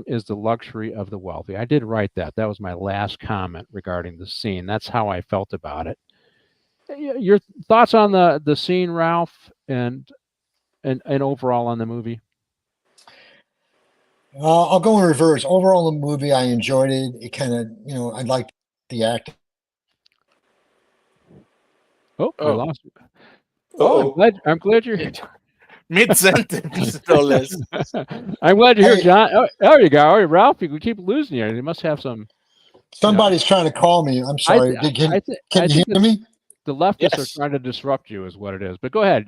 is the luxury of the wealthy. I did write that. That was my last comment regarding the scene. That's how I felt about it. Your thoughts on the scene, Ralph, and overall on the movie? I'll go in reverse. Overall, the movie, I enjoyed it. It kind of, I liked the acting. Oh, we lost you. Uh-oh. Oh, I'm glad you're here. Mid-sentence, no less. I'm glad you're Hey. here, John. Oh, there you go. Oh, Ralph, we keep losing you. You must have some. Somebody's trying to call me. I'm sorry. I Can you think hear me? the leftists Yes. are trying to disrupt you, is what it is. But go ahead. At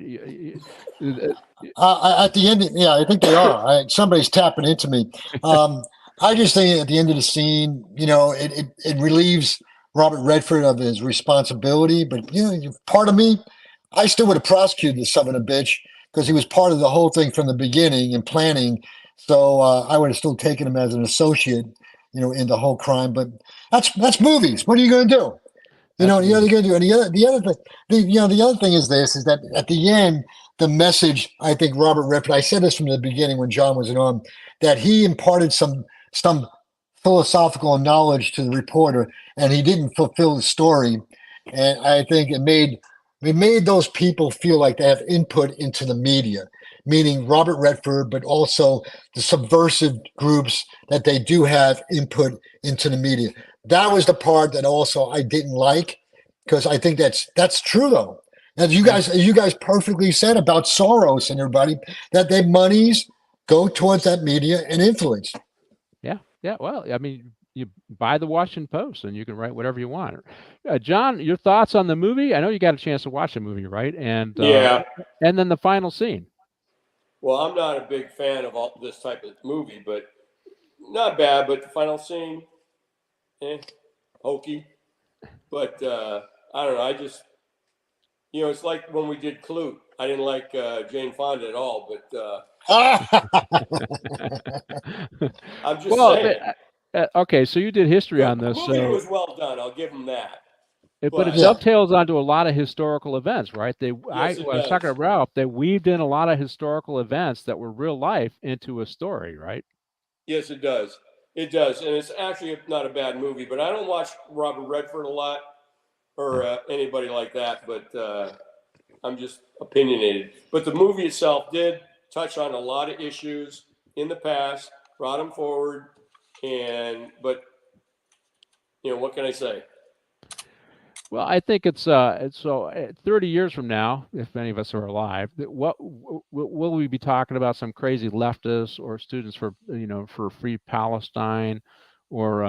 the end, yeah, I think they are. Somebody's tapping into me. I just think at the end of the scene, it relieves Robert Redford of his responsibility. But part of me, I still would have prosecuted the son of a bitch because he was part of the whole thing from the beginning and planning. So I would have still taken him as an associate, in the whole crime. But that's movies. What are you going to do? The other going to do, and the other thing, the other thing is this: is that at the end, the message. I think Robert Redford. I said this from the beginning when John wasn't on, that he imparted some philosophical knowledge to the reporter, and he didn't fulfill the story. And I think it made those people feel like they have input into the media, meaning Robert Redford, but also the subversive groups, that they do have input into the media. That was the part that also I didn't like, because I think that's true though. As you guys perfectly said about Soros and everybody, that their monies go towards that media and influence. Yeah. Well, I mean, you buy the Washington Post and you can write whatever you want. John, your thoughts on the movie? I know you got a chance to watch the movie, right? And Yeah. and then the final scene. Well, I'm not a big fan of all this type of movie, but not bad. But the final scene, hokey. But I don't know. I just, it's like when we did Clute. I didn't like Jane Fonda at all, but I'm just saying. Okay, so you did history on this. The movie So, was well done. I'll give them that. but it dovetails onto a lot of historical events, right? I was talking to Ralph. They weaved in a lot of historical events that were real life into a story, right? Yes, it does. It does, and it's actually not a bad movie. But I don't watch Robert Redford a lot, or anybody like that. But I'm just opinionated. But the movie itself did touch on a lot of issues in the past, brought them forward, but what can I say? Well, I think it's so 30 years from now, if any of us are alive, what will we be talking about? Some crazy leftists or students for for Free Palestine, or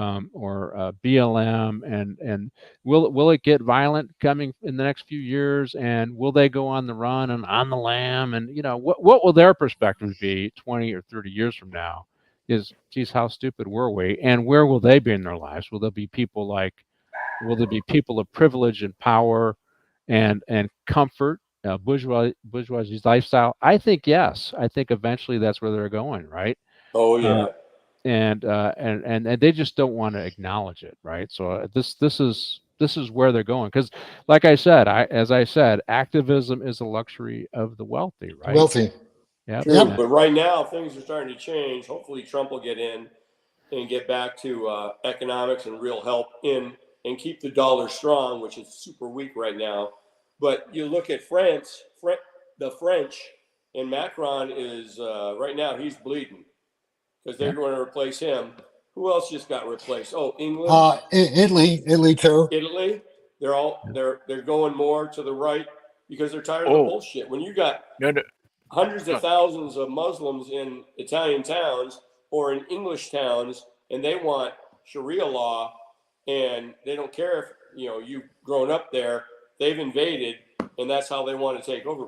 BLM, and will it get violent coming in the next few years? And will they go on the run and on the lam? And what will their perspective be 20 or 30 years from now? Geez, how stupid were we? And where will they be in their lives? Will there be people of privilege and power and comfort, bourgeoisie's lifestyle? I think yes. I think eventually that's where they're going, right? Oh yeah. And they just don't want to acknowledge it, right? So this is where they're going, because, like I said, activism is a luxury of the wealthy, right? Wealthy. Yeah. True, but right now things are starting to change. Hopefully, Trump will get in and get back to economics and real help and keep the dollar strong, which is super weak right now. But you look at the French, and Macron is right now he's bleeding because they're going to replace him. Who else just got replaced? Oh, England, Italy too. Italy. They're going more to the right because they're tired of the bullshit. When you got hundreds of thousands of Muslims in Italian towns or in English towns, and they want Sharia law, and they don't care if you've grown up there. they've invaded, and that's how they want to take over.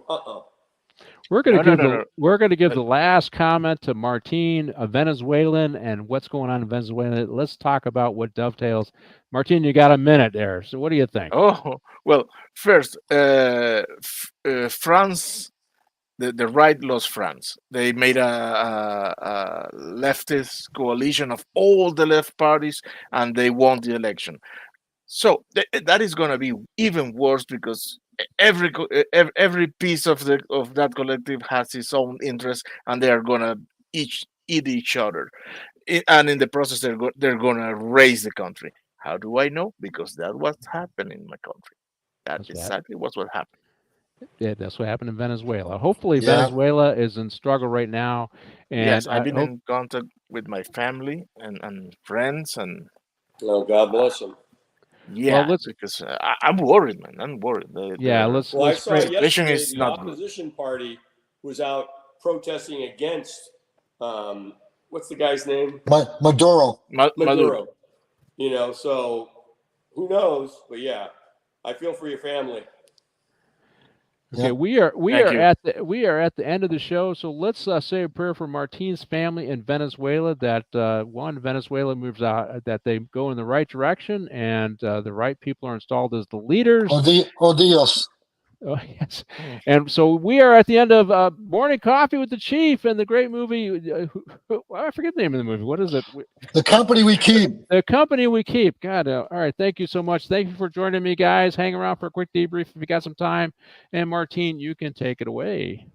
We're going to No, give no, no, no. we're going to give the last comment to Martin, a Venezuelan, and what's going on in Venezuela. Let's talk about what dovetails. Martin, you got a minute there. So what do you think? Oh, well, first, France, the right lost France. They made a leftist coalition of all the left parties, and they won the election. So that is going to be even worse because every piece of that collective has its own interest, and they are going to eat each other. And in the process, they're going to raise the country. How do I know? Because that's what's happened in my country. That's exactly what happened. Yeah, that's what happened in Venezuela. Hopefully, Yeah. Venezuela is in struggle right now. And yes, I've been in contact with my family and friends, and Oh, God bless them. yeah, because I'm worried, man. I'm worried. Well, I saw yesterday is the not opposition party was out protesting against what's the guy's name? Maduro. Maduro. You know, so who knows? But yeah, I feel for your family. Okay, we are at the end of the show. So let's say a prayer for Martin's family in Venezuela, that Venezuela moves out, that they go in the right direction, and the right people are installed as the leaders. Oh Dios. Oh, yes. And so we are at the end of Morning Coffee with the Chief and the great movie. I forget the name of the movie. What is it? The Company We Keep. The Company We Keep. God, all right. Thank you so much. Thank you for joining me, guys. Hang around for a quick debrief if you got some time. And Martine, you can take it away.